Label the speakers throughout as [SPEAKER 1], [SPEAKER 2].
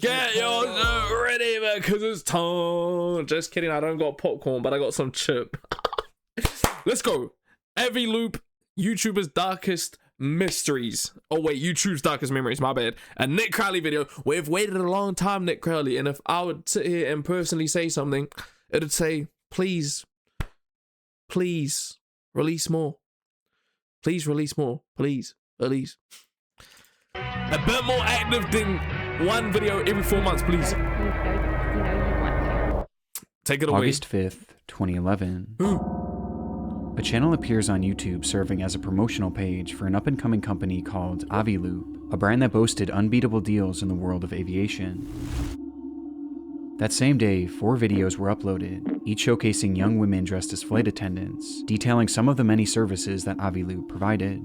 [SPEAKER 1] Get your ready, man, because it's time. Just kidding, I don't got popcorn, but I got some chip. Let's go. Eviloop, YouTuber's darkest mysteries. Oh wait, YouTube's darkest memories, my bad. A Nick Crowley video. We've waited a long time, Nick Crowley, and if I would sit here and personally say something, it'd say, please release more. Please release more. Please release. A bit more active than one video every 4 months, please. Take it away.
[SPEAKER 2] August 5th, 2011. A channel appears on YouTube serving as a promotional page for an up-and-coming company called Aviloop, a brand that boasted unbeatable deals in the world of aviation. That same day, 4 videos were uploaded, each showcasing young women dressed as flight attendants, detailing some of the many services that Aviloop provided.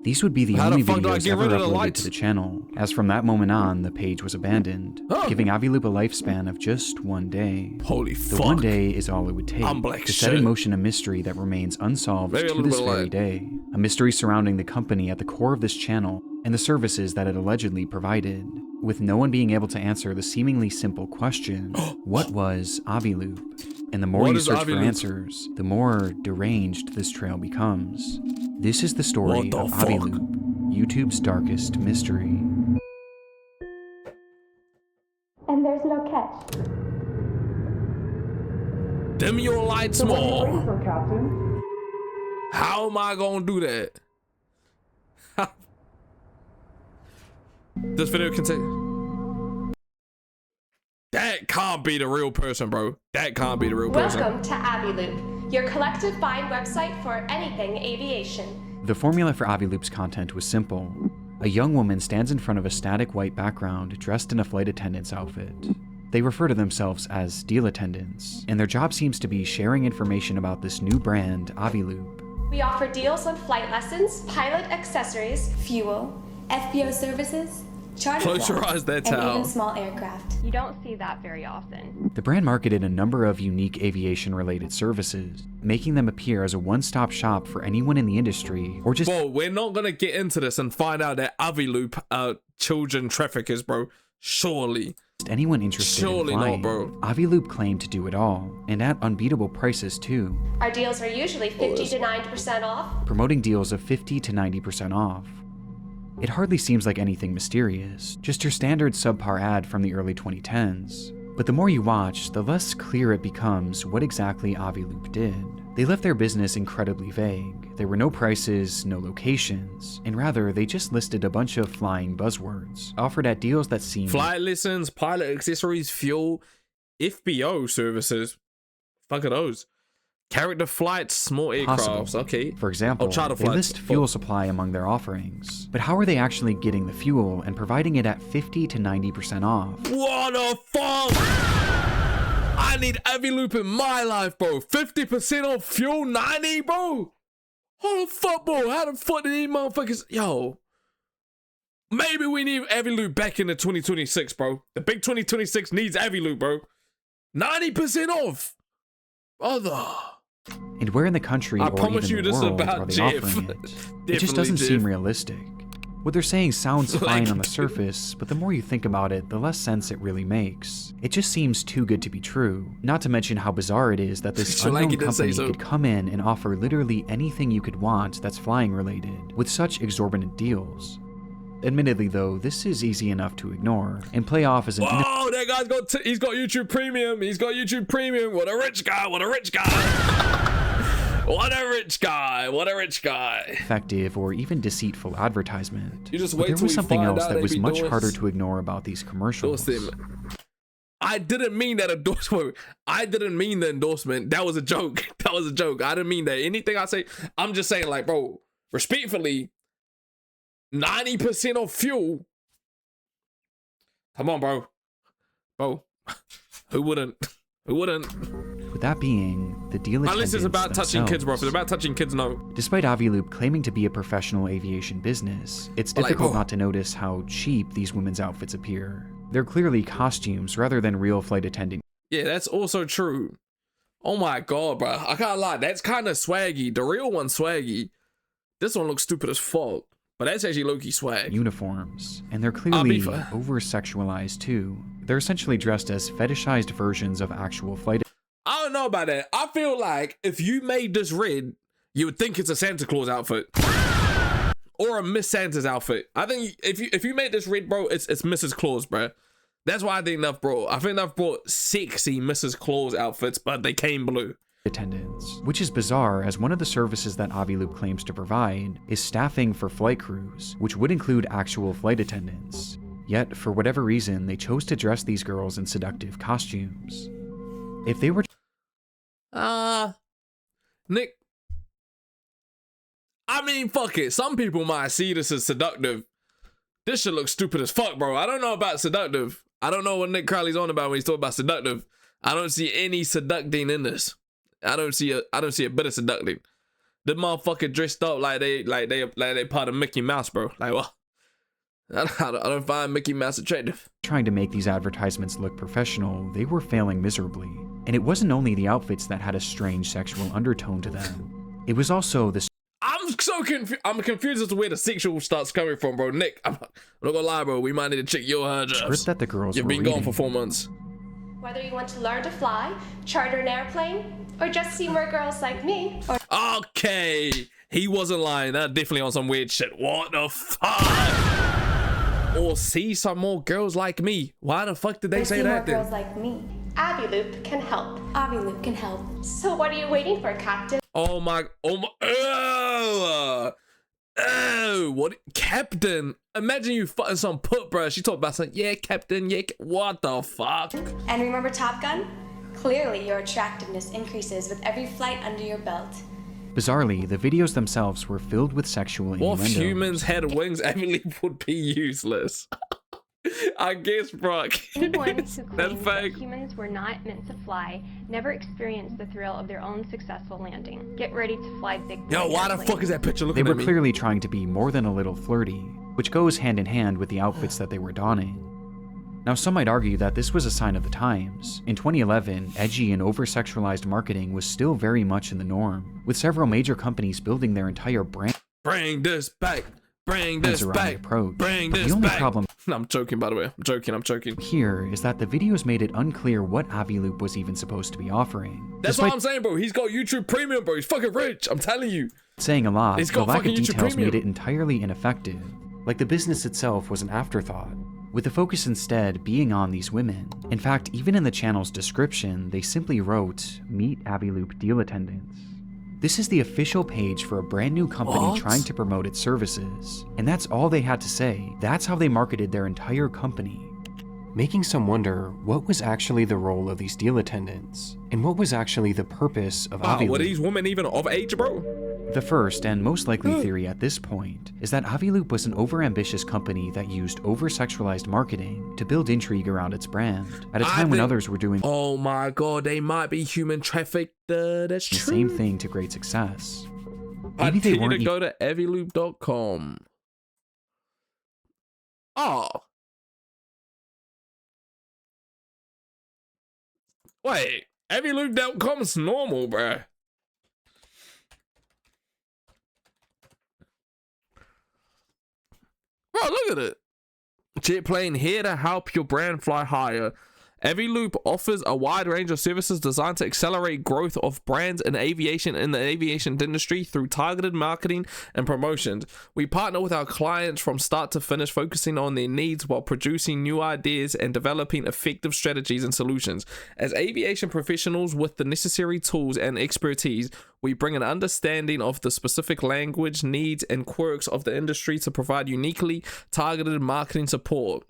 [SPEAKER 2] These would be the only videos ever uploaded to the channel, as from that moment on, the page was abandoned, giving Aviloop a lifespan of just 1 day.
[SPEAKER 1] Holy fuck.
[SPEAKER 2] The 1 day is all it would take to set in motion a mystery that remains unsolved to this very day. A mystery surrounding the company at the core of this channel and the services that it allegedly provided, with no one being able to answer the seemingly simple question, what was Aviloop? And the more you search for answers, the more deranged this trail becomes. This is the story of Aviloop, YouTube's darkest mystery.
[SPEAKER 3] And there's no catch.
[SPEAKER 1] Dim your lights more. How am I gonna do that? This video can take. That can't be the real person, bro. That can't be the real person.
[SPEAKER 3] Welcome to Aviloop, your collective buying website for anything aviation.
[SPEAKER 2] The formula for Aviloop's content was simple. A young woman stands in front of a static white background dressed in a flight attendant's outfit. They refer to themselves as deal attendants, and their job seems to be sharing information about this new brand, Aviloop.
[SPEAKER 3] We offer deals on flight lessons, pilot accessories, fuel, FBO services, charter
[SPEAKER 1] Close your eyes, that's
[SPEAKER 3] and
[SPEAKER 1] how.
[SPEAKER 3] even small aircraft.
[SPEAKER 4] You don't see that very often.
[SPEAKER 2] The brand marketed a number of unique aviation-related services, making them appear as a one-stop shop for anyone in the industry, or just—
[SPEAKER 1] Bro, we're not gonna get into this and find out that Aviloop are children traffickers, bro. Surely.
[SPEAKER 2] anyone interested in flying.
[SPEAKER 1] Not, bro.
[SPEAKER 2] Aviloop claimed to do it all, and at unbeatable prices too.
[SPEAKER 3] Our deals are usually 50 to 90% off.
[SPEAKER 2] Promoting deals of 50 to 90% off. It hardly seems like anything mysterious, just your standard subpar ad from the early 2010s. But the more you watch, the less clear it becomes what exactly Aviloop did. They left their business incredibly vague. There were no prices, no locations, and rather they just listed a bunch of flying buzzwords, offered at deals that seemed—
[SPEAKER 1] flight lessons, pilot accessories, fuel, FBO services. Fuck are those? Character flights, small aircrafts, okay.
[SPEAKER 2] For example, they list fuel supply among their offerings. But how are they actually getting the fuel and providing it at 50 to 90% off?
[SPEAKER 1] What the fuck? I need Aviloop in my life, bro. 50% off fuel, 90, bro. How the fuck, bro? How the fuck did these motherfuckers? Yo. Maybe we need Aviloop back in the 2026, bro. The big 2026 needs Aviloop, bro. 90% off. Brother.
[SPEAKER 2] And where in the country or even the world are they offering it? It just doesn't seem realistic. What they're saying sounds fine on the surface, but the more you think about it, the less sense it really makes. It just seems too good to be true. Not to mention how bizarre it is that this unknown company could come in and offer literally anything you could want that's flying related, with such exorbitant deals. Admittedly though, this is easy enough to ignore, and play off as an—
[SPEAKER 1] oh, that guy's he's got YouTube Premium, he's got YouTube Premium, what a rich guy, what a rich guy. What a rich guy, what a rich guy.
[SPEAKER 2] Effective or even deceitful advertisement.
[SPEAKER 1] You just
[SPEAKER 2] but
[SPEAKER 1] wait
[SPEAKER 2] there was something else that was much
[SPEAKER 1] doing
[SPEAKER 2] harder to ignore about these commercials.
[SPEAKER 1] I didn't mean that endorsement. I didn't mean the endorsement. That was a joke. That was a joke. I didn't mean that. Anything I say, I'm just saying, like, bro, respectfully, 90% off fuel. Come on, bro. Bro, who wouldn't? Who wouldn't?
[SPEAKER 2] With that being, the deal attendants
[SPEAKER 1] unless it's about touching kids, bro. If it's about touching kids, no.
[SPEAKER 2] Despite Aviloop claiming to be a professional aviation business, it's difficult not to notice how cheap these women's outfits appear. They're clearly costumes rather than real flight attendant.
[SPEAKER 1] Yeah, that's also true. Oh my god, bro. I can't lie. That's kind of swaggy. The real one's swaggy. This one looks stupid as fuck. But that's actually low-key swag.
[SPEAKER 2] uniforms, and they're clearly
[SPEAKER 1] fair.
[SPEAKER 2] over-sexualized too. They're essentially dressed as fetishized versions of actual flight
[SPEAKER 1] I don't know about that. I feel like if you made this red, you would think it's a Santa Claus outfit. Or a Miss Santa's outfit. I think if you made this red, bro, it's Mrs. Claus, bro. That's why I think they've brought. I think they've brought sexy Mrs. Claus outfits, but they came blue.
[SPEAKER 2] attendants, which is bizarre as one of the services that Aviloop claims to provide is staffing for flight crews, which would include actual flight attendants. Yet, for whatever reason, they chose to dress these girls in seductive costumes. If they were
[SPEAKER 1] Nick. I mean, fuck it. Some people might see this as seductive. This shit looks stupid as fuck, bro. I don't know about seductive. I don't know what Nick Crowley's on about when he's talking about seductive. I don't see any seducting in this. I don't see a bit of seducting. The motherfucker dressed up like they part of Mickey Mouse, bro. Like what? I don't find Mickey Mouse attractive.
[SPEAKER 2] trying to make these advertisements look professional, they were failing miserably. And it wasn't only the outfits that had a strange sexual undertone to them. It was also the
[SPEAKER 1] I'm so confused. I'm confused as to where the sexual starts coming from, bro. Nick, I'm not gonna lie, bro. We might need to check your hard drives.
[SPEAKER 2] script that the girls
[SPEAKER 1] You've
[SPEAKER 2] were
[SPEAKER 1] been
[SPEAKER 2] reading.
[SPEAKER 1] gone for 4 months.
[SPEAKER 3] Whether you want to learn to fly, charter an airplane, or just see more girls like me, or
[SPEAKER 1] Okay, he wasn't lying. That's definitely on some weird shit. What the fuck? Or see some more girls like me. Why the fuck did they say
[SPEAKER 3] see more
[SPEAKER 1] that
[SPEAKER 3] girls
[SPEAKER 1] then?
[SPEAKER 3] like me. Aviloop can help. Aviloop can help. So what are you waiting for, Captain?
[SPEAKER 1] Oh my, what, Captain? Imagine you fucking some put, bro. She talked about something, yeah, Captain, yeah, what the fuck?
[SPEAKER 3] And remember Top Gun? Clearly your attractiveness increases with every flight under your belt.
[SPEAKER 2] Bizarrely, the videos themselves were filled with sexual
[SPEAKER 1] What if
[SPEAKER 2] innuendo.
[SPEAKER 1] humans had wings? Emily would be useless. I guess, bro.
[SPEAKER 4] Anyone who
[SPEAKER 1] That's
[SPEAKER 4] claims that
[SPEAKER 1] fake.
[SPEAKER 4] humans were not meant to fly never experienced the thrill of their own successful landing. Get ready to fly big.
[SPEAKER 1] Yo,
[SPEAKER 4] boy
[SPEAKER 1] why the
[SPEAKER 4] airplanes.
[SPEAKER 1] fuck is that picture
[SPEAKER 2] They
[SPEAKER 1] looking
[SPEAKER 2] were
[SPEAKER 1] at me?
[SPEAKER 2] clearly trying to be more than a little flirty, which goes hand in hand with the outfits that they were donning. Now, some might argue that this was a sign of the times. In 2011, edgy and over-sexualized marketing was still very much in the norm, with several major companies building their entire brands
[SPEAKER 1] Bring this back. Bring this
[SPEAKER 2] around the
[SPEAKER 1] back.
[SPEAKER 2] approach.
[SPEAKER 1] Bring
[SPEAKER 2] But
[SPEAKER 1] this
[SPEAKER 2] the only
[SPEAKER 1] back.
[SPEAKER 2] problem
[SPEAKER 1] I'm joking, by the way. I'm joking.
[SPEAKER 2] here is that the videos made it unclear what Aviloop was even supposed to be offering.
[SPEAKER 1] That's
[SPEAKER 2] Despite
[SPEAKER 1] what I'm saying, bro. He's got YouTube Premium, bro. He's fucking rich. I'm telling you.
[SPEAKER 2] saying a lot,
[SPEAKER 1] He's
[SPEAKER 2] the
[SPEAKER 1] got
[SPEAKER 2] lack of
[SPEAKER 1] fucking YouTube
[SPEAKER 2] details
[SPEAKER 1] Premium.
[SPEAKER 2] made it entirely ineffective. Like the business itself was an afterthought, with the focus instead being on these women. In fact, even in the channel's description, they simply wrote, "Meet Aviloop deal attendants." This is the official page for a brand new company
[SPEAKER 1] What?
[SPEAKER 2] trying to promote its services. And that's all they had to say. That's how they marketed their entire company. Making some wonder what was actually the role of these deal attendants, and what was actually the purpose of
[SPEAKER 1] Wow,
[SPEAKER 2] Aviloop.
[SPEAKER 1] were these women even of age, bro?
[SPEAKER 2] The first and most likely theory at this point is that Aviloop was an overambitious company that used over-sexualized marketing to build intrigue around its brand, at a
[SPEAKER 1] I
[SPEAKER 2] time when
[SPEAKER 1] think-
[SPEAKER 2] others were doing
[SPEAKER 1] Oh my god, they might be human trafficked. That's
[SPEAKER 2] the
[SPEAKER 1] true.
[SPEAKER 2] same thing to great success.
[SPEAKER 1] I
[SPEAKER 2] Maybe they
[SPEAKER 1] need
[SPEAKER 2] weren't
[SPEAKER 1] to go to eviloop.com. Oh. Wait, eviloop.com's normal, bruh. Bro, look at it. Jet plane here to help your brand fly higher. Eviloop offers a wide range of services designed to accelerate growth of brands in the aviation industry through targeted marketing and promotions. We partner with our clients from start to finish, focusing on their needs while producing new ideas and developing effective strategies and solutions. As aviation professionals with the necessary tools and expertise, we bring an understanding of the specific language, needs, and quirks of the industry to provide uniquely targeted marketing support.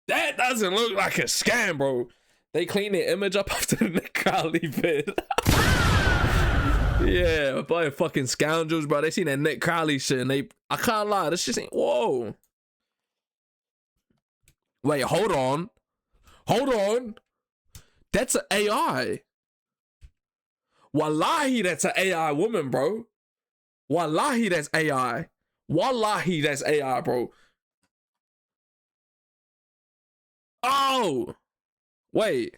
[SPEAKER 1] That doesn't look like a scam, bro. They clean their image up after the Nick Crowley bit. Yeah, boy, fucking scoundrels, bro. They seen that Nick Crowley shit and I can't lie, this shit ain't, whoa. Wait, hold on. Hold on. That's an AI. Wallahi, that's an AI woman, bro. Wallahi, that's AI. Wallahi, that's AI, bro. Oh, wait.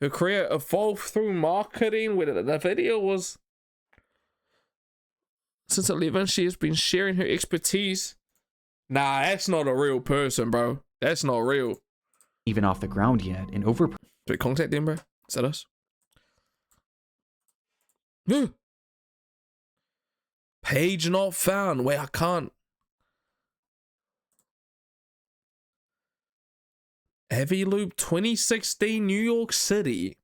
[SPEAKER 1] The creator evolved through marketing with it. The video was. Since 11, she has been sharing her expertise. Nah, that's not a real person, bro. That's not real.
[SPEAKER 2] Even off the ground yet, and over.
[SPEAKER 1] Do we contact them, bro? Is that us? Page not found. Wait, I can't. Heavy Loop 2016 New York City.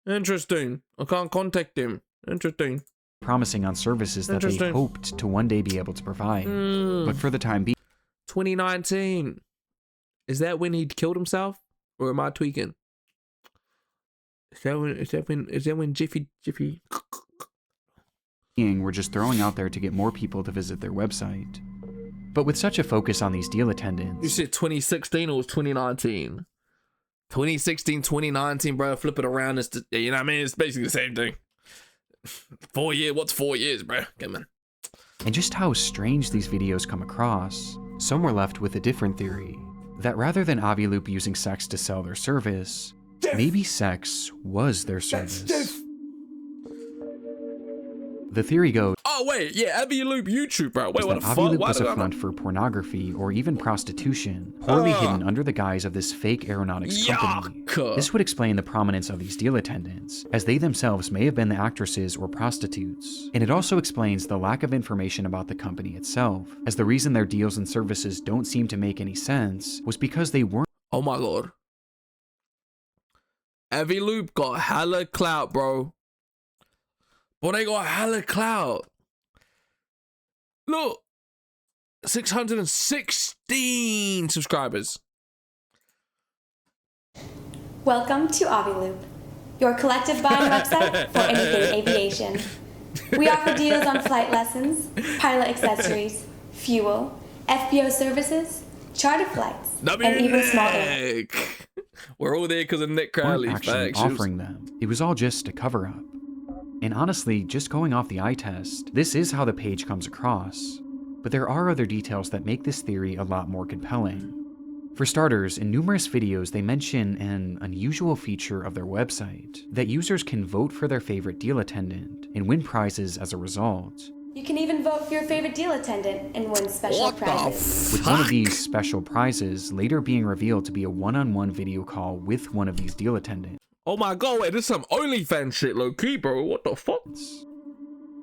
[SPEAKER 1] Interesting. I can't contact them. Interesting.
[SPEAKER 2] Promising on services that they hoped to one day be able to provide. But for the time being.
[SPEAKER 1] 2019. Is that when he killed himself? Or am I tweaking? Is that when Jiffy
[SPEAKER 2] We're just throwing out there to get more people to visit their website. But with such a focus on these deal attendants.
[SPEAKER 1] You said 2016 or was 2019? 2016, 2019, bro. Flip it around. It's you know what I mean? It's basically the same thing. 4 years. What's 4 years, bro? Come on.
[SPEAKER 2] And just how strange these videos come across, some were left with a different theory. That rather than Aviloop using sex to sell their service, maybe sex was their service. The theory goes,
[SPEAKER 1] oh wait, yeah, Aviloop YouTube, bro. Wait, what the fuck?
[SPEAKER 2] Aviloop was a front for pornography or even prostitution, poorly hidden under the guise of this fake aeronautics company. This would explain the prominence of these deal attendants, as they themselves may have been the actresses or prostitutes. And it also explains the lack of information about the company itself, as the reason their deals and services don't seem to make any sense was because they weren't.
[SPEAKER 1] Oh my lord. Aviloop got hella clout, bro. But they got hella clout. Look, 616 subscribers.
[SPEAKER 3] Welcome to Aviloop, your collective buying website for anything aviation. We offer deals on flight lessons, pilot accessories, fuel, FBO services, charter flights, and even small air.
[SPEAKER 1] We're all there because of Nick Crowley.
[SPEAKER 2] Actually offering them. It was all just a cover-up. And honestly, just going off the eye test, this is how the page comes across. But there are other details that make this theory a lot more compelling. For starters, in numerous videos they mention an unusual feature of their website, that users can vote for their favorite deal attendant and win prizes as a result.
[SPEAKER 3] You can even vote for your favorite deal attendant and win special prizes.
[SPEAKER 2] With one of these special prizes later being revealed to be a one-on-one video call with one of these deal attendants.
[SPEAKER 1] Oh my god, wait, this is some OnlyFans shit, low-key, bro. What the fuck?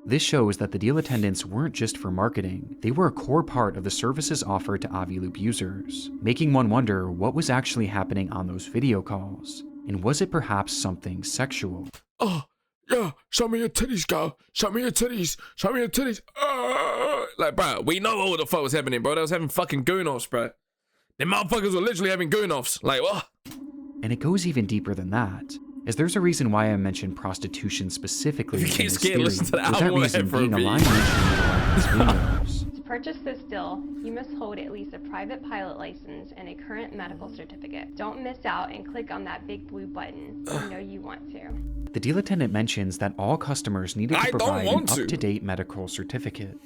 [SPEAKER 2] This shows that the deal attendants weren't just for marketing. They were a core part of the services offered to Aviloop users, making one wonder what was actually happening on those video calls. And was it perhaps something sexual?
[SPEAKER 1] Oh, yeah, show me your titties, girl. Show me your titties. Show me your titties. Like, bro, we know what the fuck was happening, bro. They was having fucking goon-offs, bro. Them motherfuckers were literally having goon-offs. Like, what?
[SPEAKER 2] And it goes even deeper than that, as there's a reason why I mentioned prostitution specifically in this theory.
[SPEAKER 1] Listen to the
[SPEAKER 2] With that reason being a line mentioned in one of these videos.
[SPEAKER 4] To purchase this deal, you must hold at least a private pilot license and a current medical certificate. Don't miss out and click on that big blue button. You know you want to.
[SPEAKER 2] The deal attendant mentions that all customers needed to provide an up-to-date medical certificate.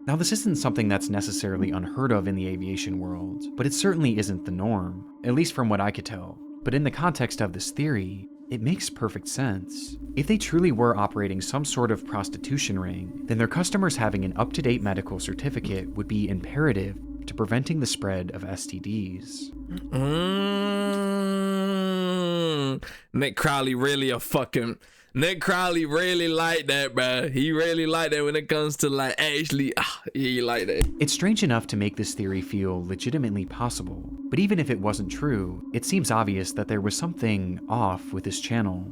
[SPEAKER 2] Now, this isn't something that's necessarily unheard of in the aviation world, but it certainly isn't the norm, at least from what I could tell. But in the context of this theory, it makes perfect sense. If they truly were operating some sort of prostitution ring, then their customers having an up-to-date medical certificate would be imperative to preventing the spread of STDs.
[SPEAKER 1] Nick Crowley really a fucking... Nick Crowley really like that, bro. He really like that when it comes to, like, actually... he like that.
[SPEAKER 2] It's strange enough to make this theory feel legitimately possible. But even if it wasn't true, it seems obvious that there was something off with this channel.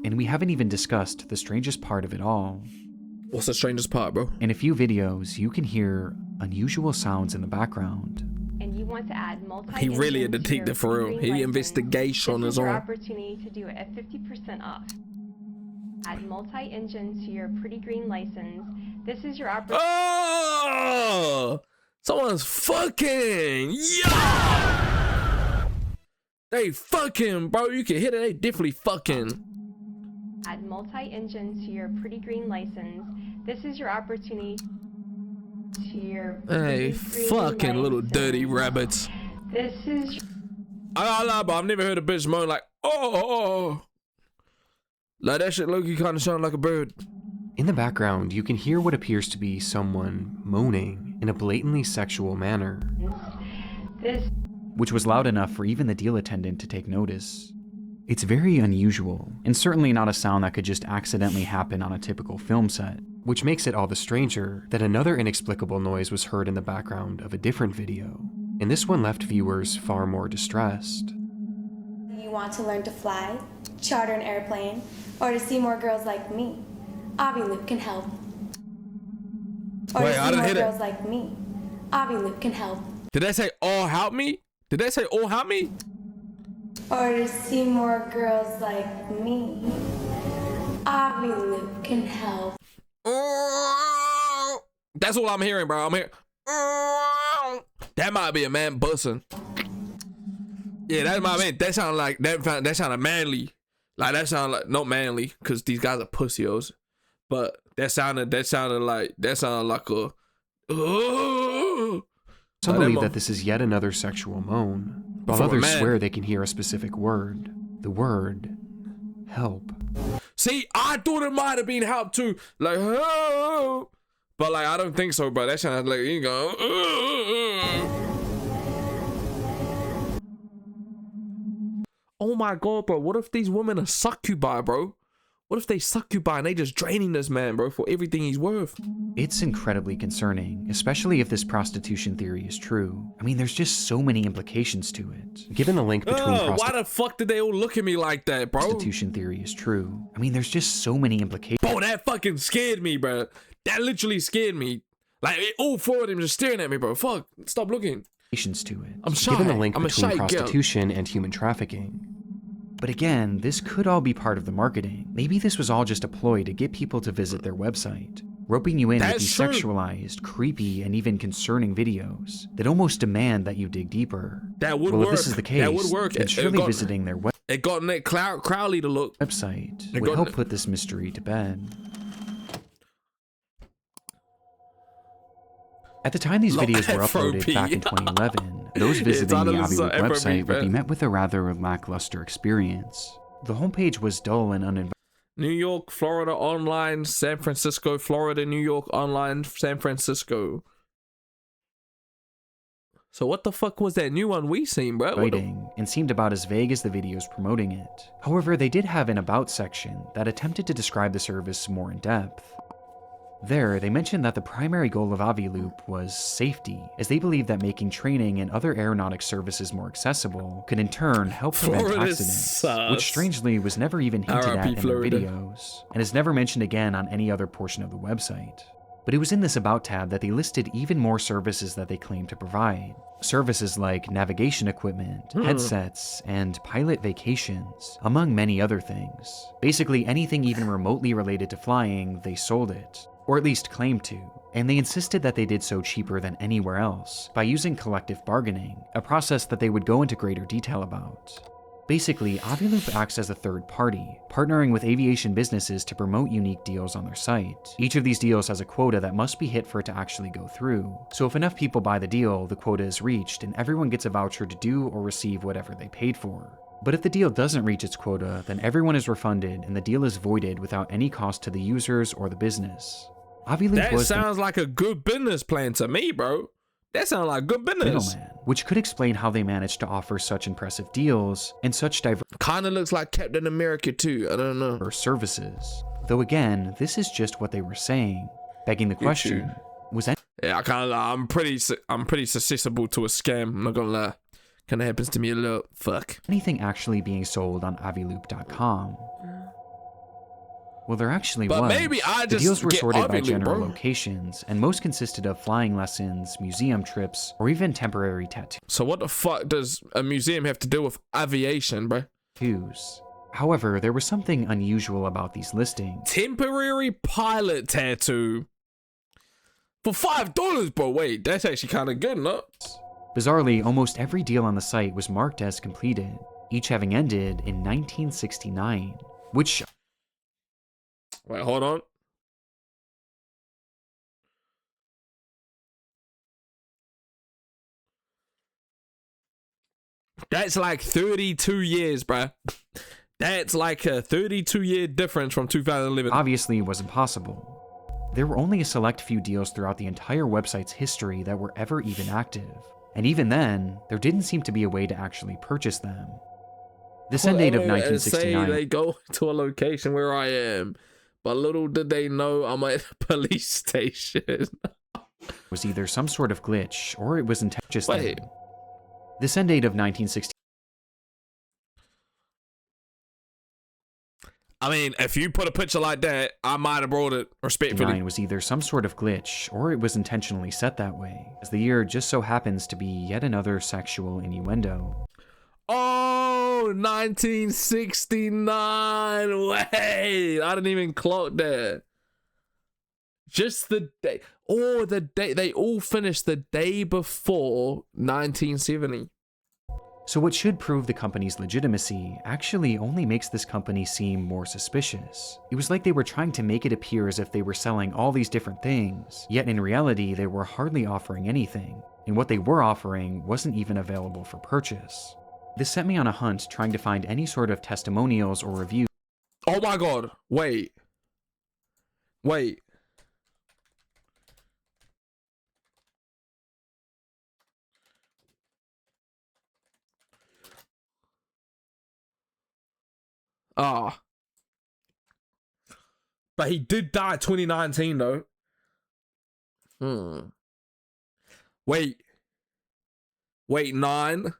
[SPEAKER 2] And we haven't even discussed the strangest part of it all.
[SPEAKER 1] What's the strangest part, bro?
[SPEAKER 2] In a few videos, you can hear unusual sounds in the background.
[SPEAKER 4] And you want to add multi.
[SPEAKER 1] He really a detective for real. He investigation on his own.
[SPEAKER 4] This is your opportunity to do it at 50% off. Add multi-engine to your pretty green license. This is your opportunity.
[SPEAKER 1] Oh! Someone's fucking! Yeah! They fucking, bro. You can hit it. They definitely fucking.
[SPEAKER 4] Add multi-engine to your pretty green license. This is your opportunity to your
[SPEAKER 1] hey, fucking little dirty rabbits.
[SPEAKER 4] This is.
[SPEAKER 1] I gotta lie, but I've never heard a bitch moan like, oh. Like that shit, Loki kind of sound like a bird.
[SPEAKER 2] In the background, you can hear what appears to be someone moaning in a blatantly sexual manner, which was loud enough for even the deal attendant to take notice. It's very unusual, and certainly not a sound that could just accidentally happen on a typical film set, which makes it all the stranger that another inexplicable noise was heard in the background of a different video, and this one left viewers far more distressed.
[SPEAKER 3] You want to learn to fly, charter an airplane, or to see more girls like me? Aviloop can help. Or
[SPEAKER 1] Wait,
[SPEAKER 3] to
[SPEAKER 1] I
[SPEAKER 3] see
[SPEAKER 1] didn't
[SPEAKER 3] more
[SPEAKER 1] hear that.
[SPEAKER 3] girls like me? Aviloop can help.
[SPEAKER 1] Did they say all help me? Did they say all help me?
[SPEAKER 3] Or to see more girls like me? Aviloop can help.
[SPEAKER 1] That's all I'm hearing, bro. I'm hearing. That might be a man bussing. Yeah, that's my man. That sounded like that sounded manly. Like that sounded like not manly, cause these guys are pussios. But that sounded like a.
[SPEAKER 2] Some believe that this is yet another sexual moan, while
[SPEAKER 1] From a
[SPEAKER 2] others
[SPEAKER 1] man.
[SPEAKER 2] swear they can hear a specific word. The word, help.
[SPEAKER 1] See, I thought it might have been help too, like, oh, but like I don't think so, bro. That sounded like you go. Oh my god, bro! What if these women are succubi, bro? What if they succubi and they just draining this man, bro, for everything he's worth?
[SPEAKER 2] It's incredibly concerning, especially if this prostitution theory is true. I mean, there's just so many implications to it. Given the link between
[SPEAKER 1] Why the fuck did they all look at me like that, bro?
[SPEAKER 2] prostitution theory is true, I mean, there's just so many implications
[SPEAKER 1] Bro, that fucking scared me, bro. That literally scared me. Like all four of them just staring at me, bro. Fuck, stop looking.
[SPEAKER 2] to it.
[SPEAKER 1] I'm shy.
[SPEAKER 2] Given the link
[SPEAKER 1] I'm a
[SPEAKER 2] between
[SPEAKER 1] shy girl.
[SPEAKER 2] prostitution and human trafficking. But again, this could all be part of the marketing. Maybe this was all just a ploy to get people to visit their website, roping you in with
[SPEAKER 1] That's
[SPEAKER 2] these
[SPEAKER 1] true.
[SPEAKER 2] sexualized, creepy, and even concerning videos that almost demand that you dig deeper.
[SPEAKER 1] That would
[SPEAKER 2] Well,
[SPEAKER 1] work.
[SPEAKER 2] if this is the case,
[SPEAKER 1] That would work.
[SPEAKER 2] then surely visiting their
[SPEAKER 1] It got Nick Crowley to look.
[SPEAKER 2] website
[SPEAKER 1] It
[SPEAKER 2] would
[SPEAKER 1] got-
[SPEAKER 2] help put this mystery to bed. At the time these
[SPEAKER 1] Look,
[SPEAKER 2] videos were uploaded
[SPEAKER 1] FOP.
[SPEAKER 2] back in 2011, those visiting the
[SPEAKER 1] honestly
[SPEAKER 2] Aviloop
[SPEAKER 1] FOP,
[SPEAKER 2] website would be
[SPEAKER 1] man.
[SPEAKER 2] met with a rather lackluster experience. The homepage was dull and uninviting.
[SPEAKER 1] New York, Florida online, San Francisco, Florida, New York online, San Francisco. So what the fuck was that new one we seen, bro? What the-
[SPEAKER 2] And seemed about as vague as the videos promoting it. However, they did have an About section that attempted to describe the service more in depth. There, they mentioned that the primary goal of Aviloop was safety, as they believed that making training and other aeronautic services more accessible could in turn help prevent
[SPEAKER 1] Florida
[SPEAKER 2] accidents,
[SPEAKER 1] sus.
[SPEAKER 2] which strangely was never even hinted
[SPEAKER 1] RIP
[SPEAKER 2] at in their
[SPEAKER 1] Florida.
[SPEAKER 2] videos, and is never mentioned again on any other portion of the website. But it was in this About tab that they listed even more services that they claimed to provide. Services like navigation equipment, headsets, and pilot vacations, among many other things. Basically anything even remotely related to flying, they sold it. Or at least claimed to. And they insisted that they did so cheaper than anywhere else, by using collective bargaining, a process that they would go into greater detail about. Basically, Aviloop acts as a third party, partnering with aviation businesses to promote unique deals on their site. Each of these deals has a quota that must be hit for it to actually go through. So if enough people buy the deal, the quota is reached and everyone gets a voucher to do or receive whatever they paid for. But if the deal doesn't reach its quota, then everyone is refunded and the deal is voided without any cost to the users or the business. Aviloop
[SPEAKER 1] That
[SPEAKER 2] was the
[SPEAKER 1] sounds like a good business plan to me, bro. That sounds like good business.
[SPEAKER 2] middleman, which could explain how they managed to offer such impressive deals and such
[SPEAKER 1] Kind of looks like Captain America too. I don't know.
[SPEAKER 2] diverse services. Though again, this is just what they were saying, begging the question, was
[SPEAKER 1] Yeah, I'm pretty susceptible to a scam. I'm not gonna lie. Kind of happens to me a lot. Fuck.
[SPEAKER 2] anything actually being sold on Aviloop.com? Well, there actually
[SPEAKER 1] But
[SPEAKER 2] was.
[SPEAKER 1] maybe I
[SPEAKER 2] The
[SPEAKER 1] just
[SPEAKER 2] deals were
[SPEAKER 1] get
[SPEAKER 2] sorted by
[SPEAKER 1] Aviloop,
[SPEAKER 2] general
[SPEAKER 1] bro.
[SPEAKER 2] locations, and most consisted of flying lessons, museum trips, or even temporary
[SPEAKER 1] So what the fuck does a museum have to do with aviation, bro?
[SPEAKER 2] tattoos. However, there was something unusual about these listings.
[SPEAKER 1] Temporary pilot tattoo for $5, bro. Wait, that's actually kind of good, no?
[SPEAKER 2] Bizarrely, almost every deal on the site was marked as completed, each having ended in 1969, which
[SPEAKER 1] Wait, hold on. That's like 32 years, bruh. That's like a 32-year difference from 2011.
[SPEAKER 2] Obviously, it wasn't possible. There were only a select few deals throughout the entire website's history that were ever even active. And even then, there didn't seem to be a way to actually purchase them. This end date of
[SPEAKER 1] Say
[SPEAKER 2] 1969
[SPEAKER 1] they go to a location where I am, but little did they know I'm at a police station.
[SPEAKER 2] was either some sort of glitch or it was intentional.
[SPEAKER 1] Wait.
[SPEAKER 2] This end date of 1969
[SPEAKER 1] I mean, if you put a picture like that, I might have brought it respectfully.
[SPEAKER 2] was either some sort of glitch or it was intentionally set that way, as the year just so happens to be yet another sexual innuendo.
[SPEAKER 1] Oh, 1969. Wait, I didn't even clock that. Just the day. Oh, the day. They all finished the day before 1970.
[SPEAKER 2] So what should prove the company's legitimacy actually only makes this company seem more suspicious. It was like they were trying to make it appear as if they were selling all these different things, yet in reality they were hardly offering anything, and what they were offering wasn't even available for purchase. This set me on a hunt trying to find any sort of testimonials or reviews.
[SPEAKER 1] Oh my god. Wait. Ah. But he did die 2019 though. Wait, 9,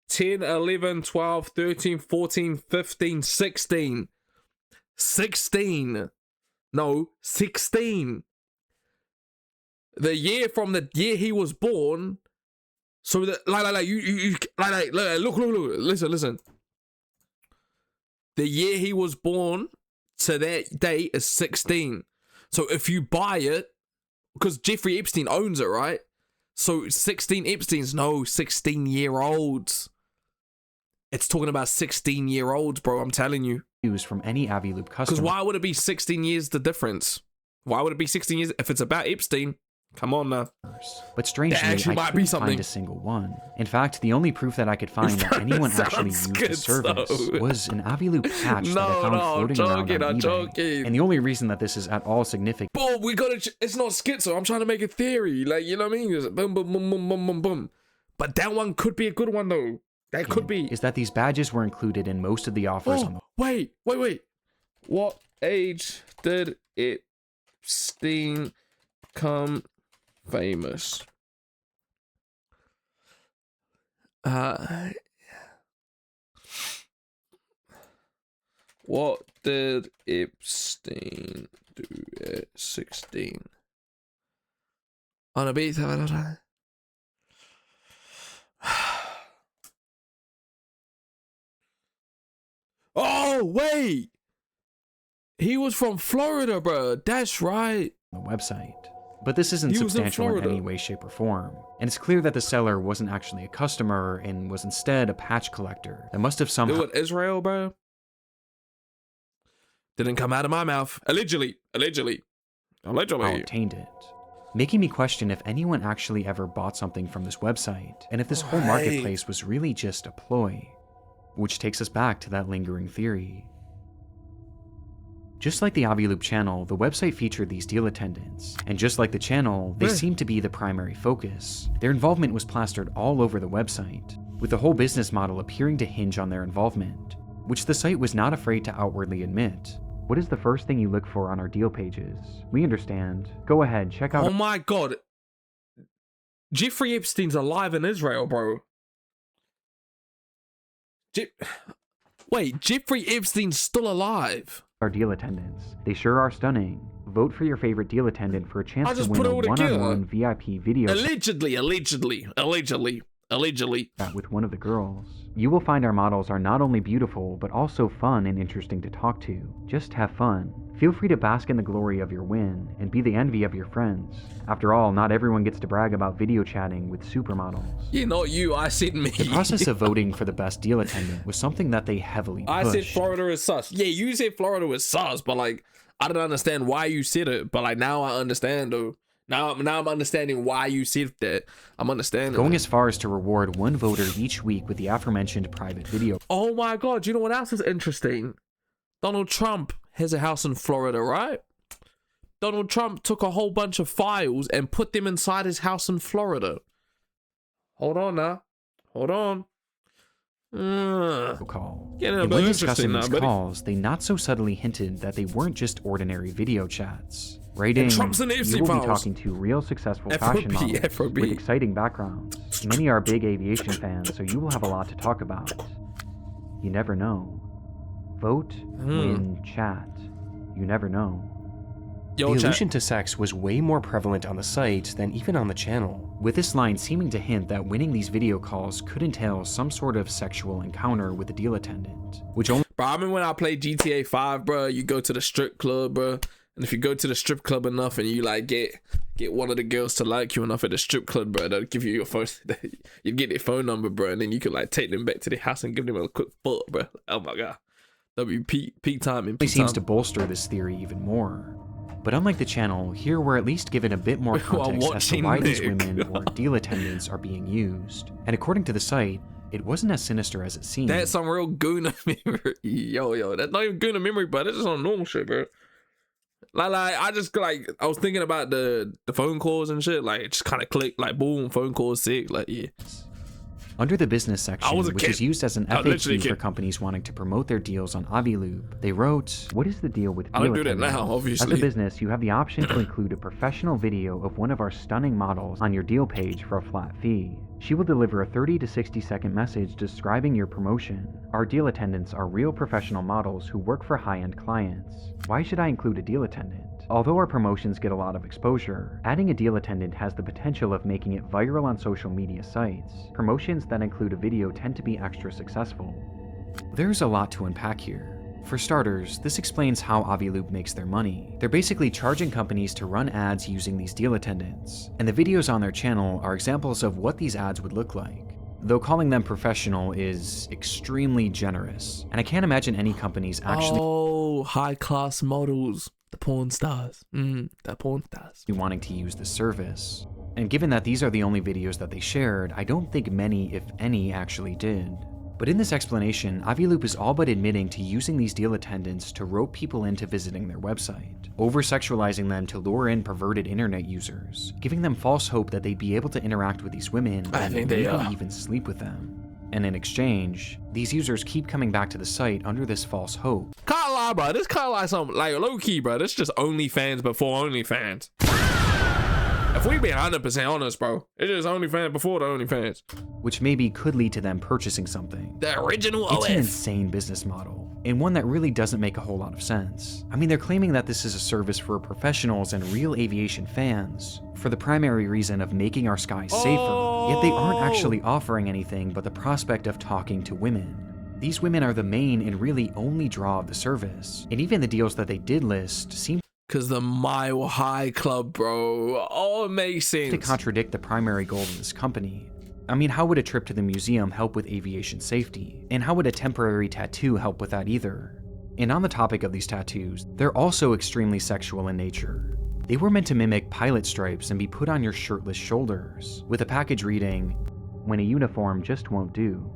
[SPEAKER 1] 10, 11, 12, 13, 14, 15, 16. 16. No, 16. The year from the year he was born. So that look, listen. The year he was born to that day is 16. So if you buy it, because Jeffrey Epstein owns it, right? So 16 Epsteins, no, 16-year-olds. It's talking about 16-year-olds, bro. I'm telling you.
[SPEAKER 2] From any Aviloop customer.
[SPEAKER 1] Because why would it be 16 years the difference? Why would it be 16 years if it's about Epstein? Come on now.
[SPEAKER 2] But strangely, I couldn't find a single one. In fact, the only proof that I could find that anyone actually used the service was an Aviloop patch that I found floating around on eBay. And the only reason that this is at all significant.
[SPEAKER 1] But we gotta. It's not schizo. I'm trying to make a theory. Like, you know what I mean? Just boom, boom, boom, boom, boom, boom, boom. But that one could be a good one though. That could be.
[SPEAKER 2] Is that these badges were included in most of the offers on the.
[SPEAKER 1] Wait. What age did Epstein come famous? What did Epstein do at 16? On a beat. Oh, wait. He was from Florida, bro. That's right.
[SPEAKER 2] The website. But this isn't substantial in any way, shape, or form. And it's clear that the seller wasn't actually a customer and was instead a patch collector that must have somehow.
[SPEAKER 1] Do it, Israel, bro. Didn't come out of my mouth. Allegedly.
[SPEAKER 2] Obtained it. Making me question if anyone actually ever bought something from this website, and if this whole marketplace was really just a ploy. Which takes us back to that lingering theory. Just like the Aviloop channel, the website featured these deal attendants, and just like the channel, they seemed to be the primary focus. Their involvement was plastered all over the website, with the whole business model appearing to hinge on their involvement, which the site was not afraid to outwardly admit. What is the first thing you look for on our deal pages? We understand. Go ahead, check out.
[SPEAKER 1] Oh my god. Jeffrey Epstein's alive in Israel, bro. Wait, Jeffrey Epstein's still alive?
[SPEAKER 2] Our deal attendants. They sure are stunning. Vote for your favorite deal attendant for a chance to win a one-on-one VIP video.
[SPEAKER 1] Allegedly.
[SPEAKER 2] With one of the girls. You will find our models are not only beautiful, but also fun and interesting to talk to. Just have fun. Feel free to bask in the glory of your win, and be the envy of your friends. After all, not everyone gets to brag about video chatting with supermodels.
[SPEAKER 1] Yeah, not you, I said me.
[SPEAKER 2] The process of voting for the best deal attendant was something that they heavily pushed.
[SPEAKER 1] I said Florida is sus. Yeah, you said Florida was sus, but like, I didn't understand why you said it, but like, now I understand though. Now I'm understanding why you said that. I'm understanding.
[SPEAKER 2] Going as far as to reward one voter each week with the aforementioned private video.
[SPEAKER 1] Oh my God, you know what else is interesting? Donald Trump has a house in Florida, right? Donald Trump took a whole bunch of files and put them inside his house in Florida. Hold on now. Hold on.
[SPEAKER 2] Call.
[SPEAKER 1] Getting a
[SPEAKER 2] And
[SPEAKER 1] bit
[SPEAKER 2] when
[SPEAKER 1] interesting
[SPEAKER 2] discussing
[SPEAKER 1] now,
[SPEAKER 2] these
[SPEAKER 1] buddy.
[SPEAKER 2] calls, they not so subtly hinted that they weren't just ordinary video chats. Writing,
[SPEAKER 1] Trump's in AFC
[SPEAKER 2] you will
[SPEAKER 1] files.
[SPEAKER 2] be talking to real successful fashion
[SPEAKER 1] FOB,
[SPEAKER 2] models
[SPEAKER 1] FOB.
[SPEAKER 2] with exciting backgrounds. Many are big aviation fans, so you will have a lot to talk about. You never know. Vote, win, chat. You never know.
[SPEAKER 1] Yo,
[SPEAKER 5] The
[SPEAKER 1] chat.
[SPEAKER 5] allusion to sex was way more prevalent on the site than even on the channel.
[SPEAKER 2] With this line seeming to hint that winning these video calls could entail some sort of sexual encounter with a deal attendant, which only
[SPEAKER 1] Bro, I remember when I played GTA 5, bro, you go to the strip club, bro. And if you go to the strip club enough and you like get one of the girls to like you enough at the strip club, bro, they'll give you your phone. You get their phone number, bro, and then you could like take them back to their house and give them a quick fuck, bro. Oh my God. That'd be peak timing. Peak
[SPEAKER 2] seems to
[SPEAKER 1] time.
[SPEAKER 2] bolster this theory even more. But unlike the channel, here we're at least given a bit more
[SPEAKER 1] While
[SPEAKER 2] context as to
[SPEAKER 1] watching
[SPEAKER 2] why these
[SPEAKER 1] Nick.
[SPEAKER 2] women or deal attendants are being used. And according to the site, it wasn't as sinister as it seemed.
[SPEAKER 1] That's some real Guna memory. Yo, that's not even Guna memory, but that's just on normal shit, bro. Like I just like I was thinking about the phone calls and shit. Like it just kind of clicked. Like boom, phone calls sick. Like yeah.
[SPEAKER 2] Under the business section,
[SPEAKER 1] was a
[SPEAKER 2] which
[SPEAKER 1] kid.
[SPEAKER 2] is used as an
[SPEAKER 1] I was literally a
[SPEAKER 2] FAQ for
[SPEAKER 1] kid.
[SPEAKER 2] companies wanting to promote their deals on Aviloop, they wrote, "What is the deal with
[SPEAKER 1] I
[SPEAKER 2] deal
[SPEAKER 1] don't do that
[SPEAKER 2] attendants?
[SPEAKER 1] now, obviously.
[SPEAKER 2] As a business, you have the option to include a professional video of one of our stunning models on your deal page for a flat fee. She will deliver a 30 to 60 second message describing your promotion. Our deal attendants are real professional models who work for high-end clients. Why should I include a deal attendant? Although our promotions get a lot of exposure, adding a deal attendant has the potential of making it viral on social media sites. Promotions that include a video tend to be extra successful." There's a lot to unpack here. For starters, this explains how Aviloop makes their money. They're basically charging companies to run ads using these deal attendants, and the videos on their channel are examples of what these ads would look like. Though calling them professional is extremely generous, and I can't imagine any companies actually
[SPEAKER 1] high class models, the porn stars. The porn stars.
[SPEAKER 2] wanting to use the service. And given that these are the only videos that they shared, I don't think many, if any, actually did. But in this explanation, Aviloop is all but admitting to using these deal attendants to rope people into visiting their website, over-sexualizing them to lure in perverted internet users, giving them false hope that they'd be able to interact with these women
[SPEAKER 1] I
[SPEAKER 2] and
[SPEAKER 1] think they
[SPEAKER 2] maybe
[SPEAKER 1] are.
[SPEAKER 2] even sleep with them. And in exchange, these users keep coming back to the site under this false hope.
[SPEAKER 1] Can't lie, bro. This kind of like some like low key, bro. This just OnlyFans before OnlyFans. If we being 100% honest, bro, it's just OnlyFans before the OnlyFans.
[SPEAKER 2] Which maybe could lead to them purchasing something.
[SPEAKER 1] The original
[SPEAKER 2] It's an
[SPEAKER 1] OF.
[SPEAKER 2] insane business model, and one that really doesn't make a whole lot of sense. I mean, they're claiming that this is a service for professionals and real aviation fans, for the primary reason of making our skies safer, yet they aren't actually offering anything but the prospect of talking to women. These women are the main and really only draw of the service, and even the deals that they did list seem
[SPEAKER 1] Cause the Mile High Club, bro. Oh, it makes sense.
[SPEAKER 2] to contradict the primary goal of this company. I mean, how would a trip to the museum help with aviation safety? And how would a temporary tattoo help with that either? And on the topic of these tattoos, they're also extremely sexual in nature. They were meant to mimic pilot stripes and be put on your shirtless shoulders, with a package reading, "When a uniform just won't do,"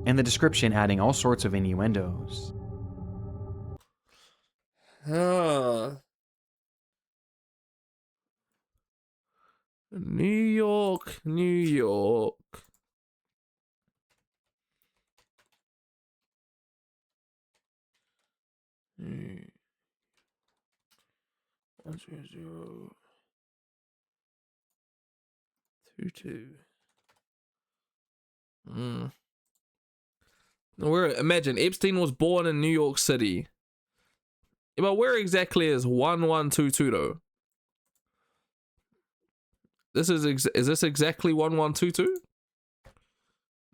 [SPEAKER 2] and the description adding all sorts of innuendos.
[SPEAKER 1] New York, New York. Hmm. 10022. Imagine Epstein was born in New York City. Yeah, but where exactly is 1122 though? This is this exactly 1122?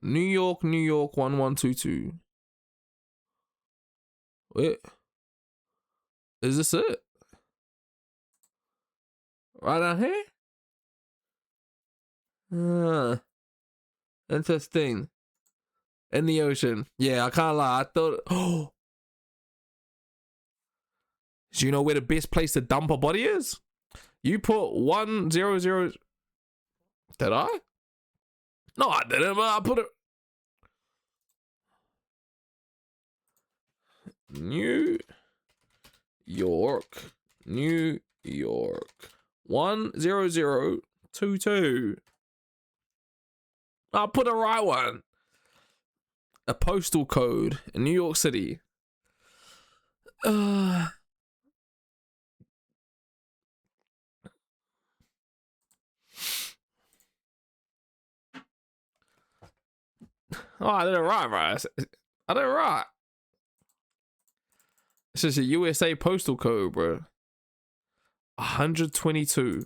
[SPEAKER 1] New York, New York 1122. Wait. Is this it? Right down here? Interesting. In the ocean. Yeah, I can't lie. I thought, oh. Do you know where the best place to dump a body is? You put 100. Did I? No, I didn't. But I put it. New York. 10022. I put the right one. A postal code in New York City. Oh, I did it right. I did it right. This is a USA postal code, bro. 122.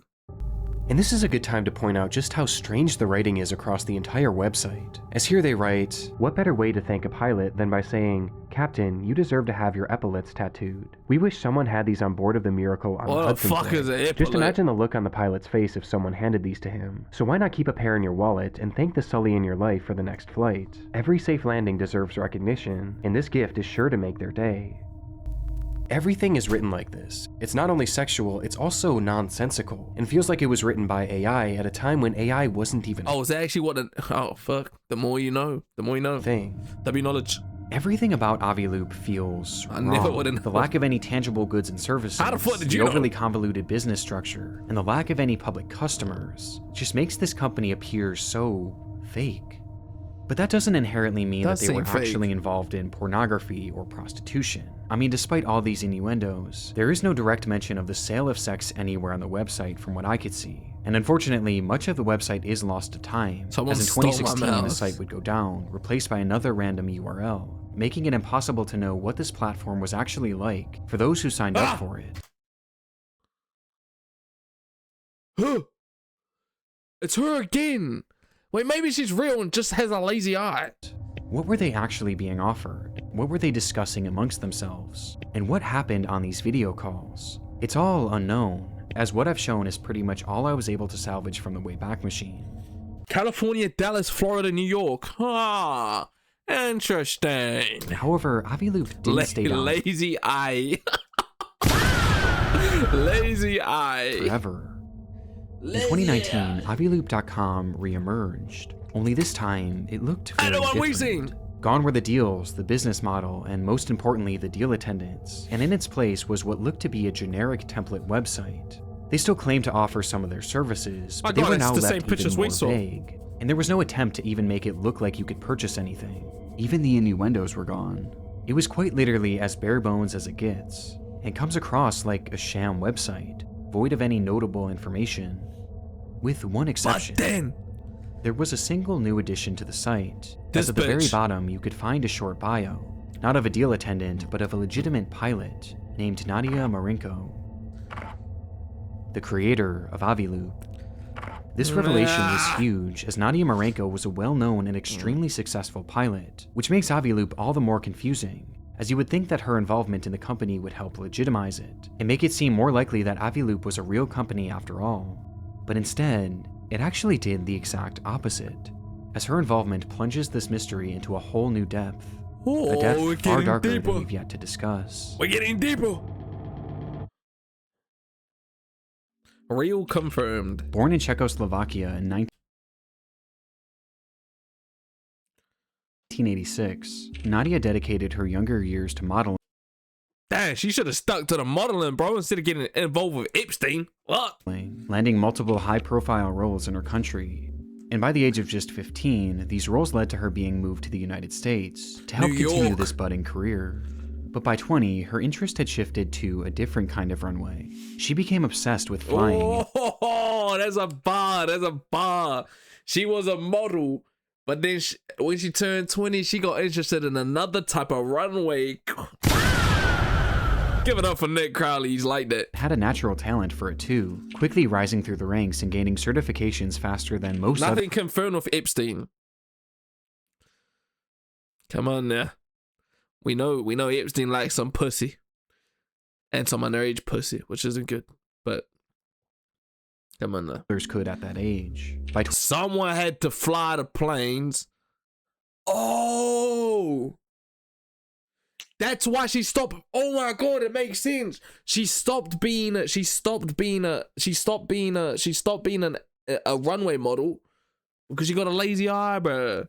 [SPEAKER 5] And this is a good time to point out just how strange the writing is across the entire website. As here they write, "What better way to thank a pilot than by saying, 'Captain, you deserve to have your epaulets tattooed. We wish someone had these on board of the Miracle on
[SPEAKER 1] What the
[SPEAKER 5] Hudson's
[SPEAKER 1] fuck
[SPEAKER 5] Bay.'"
[SPEAKER 1] is an
[SPEAKER 5] Just
[SPEAKER 1] epaulet?
[SPEAKER 5] imagine the look on the pilot's face if someone handed these to him. So why not keep a pair in your wallet and thank the Sully in your life for the next flight? Every safe landing deserves recognition, and this gift is sure to make their day. Everything is written like this. It's not only sexual, it's also nonsensical, and feels like it was written by AI at a time when AI wasn't even
[SPEAKER 1] Oh, is that actually what the... Oh, fuck. The more you know. The more you know.
[SPEAKER 5] a thing.
[SPEAKER 1] W knowledge.
[SPEAKER 5] Everything about Aviloop feels
[SPEAKER 1] I
[SPEAKER 5] wrong.
[SPEAKER 1] never would've
[SPEAKER 5] The
[SPEAKER 1] known.
[SPEAKER 5] lack of any tangible goods and services,
[SPEAKER 1] How the fuck did you
[SPEAKER 5] the
[SPEAKER 1] know?
[SPEAKER 5] overly convoluted business structure, and the lack of any public customers just makes this company appear so fake. But that doesn't inherently mean that
[SPEAKER 1] Does
[SPEAKER 5] they were
[SPEAKER 1] seem fake.
[SPEAKER 5] actually involved in pornography or prostitution. I mean, despite all these innuendos, there is no direct mention of the sale of sex anywhere on the website from what I could see. And unfortunately, much of the website is lost to time,
[SPEAKER 1] Someone
[SPEAKER 5] as in
[SPEAKER 1] stole my
[SPEAKER 5] 2016 the
[SPEAKER 1] mouse.
[SPEAKER 5] site would go down, replaced by another random URL, making it impossible to know what this platform was actually like for those who signed up for it.
[SPEAKER 1] Huh. It's her again. Wait, maybe she's real and just has a lazy eye.
[SPEAKER 5] What were they actually being offered? What were they discussing amongst themselves? And what happened on these video calls? It's all unknown, as what I've shown is pretty much all I was able to salvage from the Wayback Machine.
[SPEAKER 1] California, Dallas, Florida, New York. Ah, interesting.
[SPEAKER 5] However, Aviloop didn't stay down
[SPEAKER 1] Lazy eye. Lazy eye.
[SPEAKER 5] forever. In 2019, Aviloop.com re-emerged, only this time it looked very
[SPEAKER 1] the one we
[SPEAKER 5] different.
[SPEAKER 1] seen.
[SPEAKER 5] Gone were the deals, the business model, and most importantly, the deal attendants, and in its place was what looked to be a generic template website. They still claimed to offer some of their services,
[SPEAKER 1] My
[SPEAKER 5] but they
[SPEAKER 1] God,
[SPEAKER 5] were
[SPEAKER 1] it's
[SPEAKER 5] now
[SPEAKER 1] the
[SPEAKER 5] left
[SPEAKER 1] same pictures
[SPEAKER 5] even
[SPEAKER 1] we
[SPEAKER 5] more
[SPEAKER 1] saw.
[SPEAKER 5] vague, and there was no attempt to even make it look like you could purchase anything.
[SPEAKER 2] Even the innuendos were gone.
[SPEAKER 5] It was quite literally as bare bones as it gets, and comes across like a sham website, void of any notable information. With one
[SPEAKER 1] But
[SPEAKER 5] exception.
[SPEAKER 1] then,
[SPEAKER 5] There was a single new addition to the site,
[SPEAKER 1] This
[SPEAKER 5] as at the very
[SPEAKER 1] bitch.
[SPEAKER 5] bottom you could find a short bio, not of a deal attendant, but of a legitimate pilot named Nadia Marinko, the creator of Aviloop. This revelation was huge, as Nadia Marinko was a well-known and extremely successful pilot, which makes Aviloop all the more confusing, as you would think that her involvement in the company would help legitimize it, and make it seem more likely that Aviloop was a real company after all. But instead, it actually did the exact opposite, as her involvement plunges this mystery into a whole new depth. A
[SPEAKER 1] we're
[SPEAKER 5] depth far
[SPEAKER 1] getting
[SPEAKER 5] darker
[SPEAKER 1] deeper.
[SPEAKER 5] than we've yet to discuss.
[SPEAKER 1] We're getting deeper. Real confirmed.
[SPEAKER 5] Born in Czechoslovakia in 1986, Nadia dedicated her younger years to modeling,
[SPEAKER 1] Damn, she should have stuck to the modeling, bro, instead of getting involved with Epstein. What?
[SPEAKER 5] landing multiple high-profile roles in her country. And by the age of just 15, these roles led to her being moved to the United States to help
[SPEAKER 1] New
[SPEAKER 5] continue
[SPEAKER 1] York.
[SPEAKER 5] this budding career. But by 20, her interest had shifted to a different kind of runway. She became obsessed with flying.
[SPEAKER 1] Oh, that's a bar. That's a bar. She was a model, but then when she turned 20, she got interested in another type of runway. Give it up for Nick Crowley. He's like that.
[SPEAKER 5] Had a natural talent for it too, quickly rising through the ranks and gaining certifications faster than most other
[SPEAKER 1] Nothing confirmed with Epstein. Come on now. We know Epstein likes some pussy. And some underage pussy, which isn't good. But come on now.
[SPEAKER 5] others could at that age. By
[SPEAKER 1] Someone had to fly the planes. Oh! That's why she stopped. Oh my god, it makes sense. She stopped being a runway model because she got a lazy eye, bro.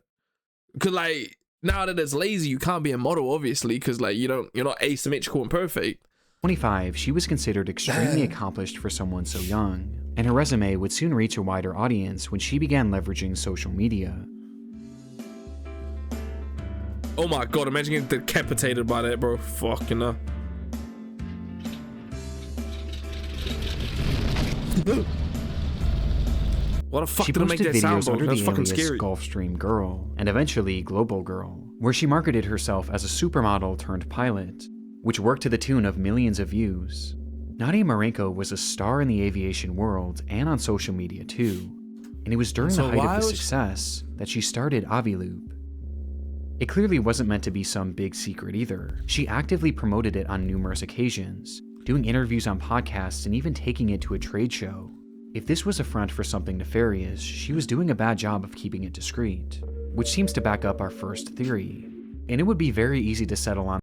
[SPEAKER 1] Cause like now that it's lazy, you can't be a model, obviously, because like you're not asymmetrical and perfect.
[SPEAKER 5] 25, she was considered extremely accomplished for someone so young, and her resume would soon reach a wider audience when she began leveraging social media.
[SPEAKER 1] Oh my god, imagine getting decapitated by that, bro. Fucking hell. What the fuck
[SPEAKER 5] She
[SPEAKER 1] did I make
[SPEAKER 5] posted
[SPEAKER 1] that sound,
[SPEAKER 5] videos
[SPEAKER 1] bro?
[SPEAKER 5] under
[SPEAKER 1] That's
[SPEAKER 5] the
[SPEAKER 1] fucking
[SPEAKER 5] alias
[SPEAKER 1] scary.
[SPEAKER 5] Gulfstream Girl, and eventually Global Girl, where she marketed herself as a supermodel turned pilot, which worked to the tune of millions of views. Nadia Marenko was a star in the aviation world and on social media too, and it was during
[SPEAKER 1] So
[SPEAKER 5] the height
[SPEAKER 1] why
[SPEAKER 5] of the
[SPEAKER 1] was-
[SPEAKER 5] success that she started Aviloop. It clearly wasn't meant to be some big secret either. She actively promoted it on numerous occasions, doing interviews on podcasts and even taking it to a trade show. If this was a front for something nefarious, she was doing a bad job of keeping it discreet, which seems to back up our first theory, and it would be very easy to settle on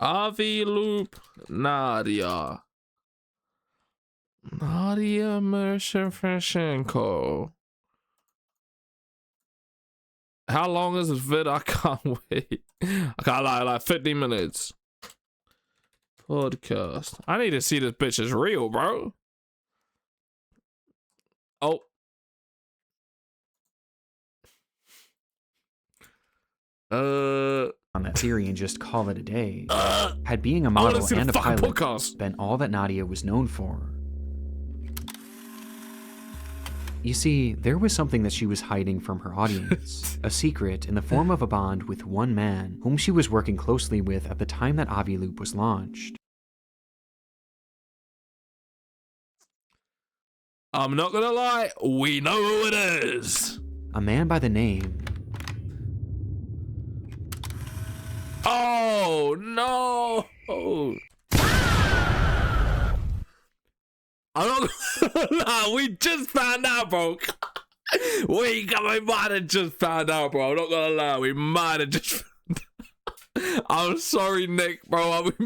[SPEAKER 1] Aviloop Nadia. Nadia Mershevchenko. How long is this vid? I can't wait. I can't lie, like 50 minutes. Podcast. I need to see this bitch is real, bro. Oh.
[SPEAKER 5] on that theory and just call it a day.
[SPEAKER 1] I
[SPEAKER 5] Had being a
[SPEAKER 1] want
[SPEAKER 5] model
[SPEAKER 1] to see
[SPEAKER 5] and
[SPEAKER 1] the
[SPEAKER 5] a
[SPEAKER 1] fucking
[SPEAKER 5] pilot
[SPEAKER 1] podcast.
[SPEAKER 5] been all that Nadia was known for. You see, there was something that she was hiding from her audience, a secret in the form of a bond with one man whom she was working closely with at the time that Aviloop was launched.
[SPEAKER 1] I'm not gonna lie, we know who it is.
[SPEAKER 5] A man by the name
[SPEAKER 1] Oh no! I'm not gonna lie, we just found out, bro. We might have just found out, bro. I'm not gonna lie, we might have just. I'm sorry, Nick, bro. We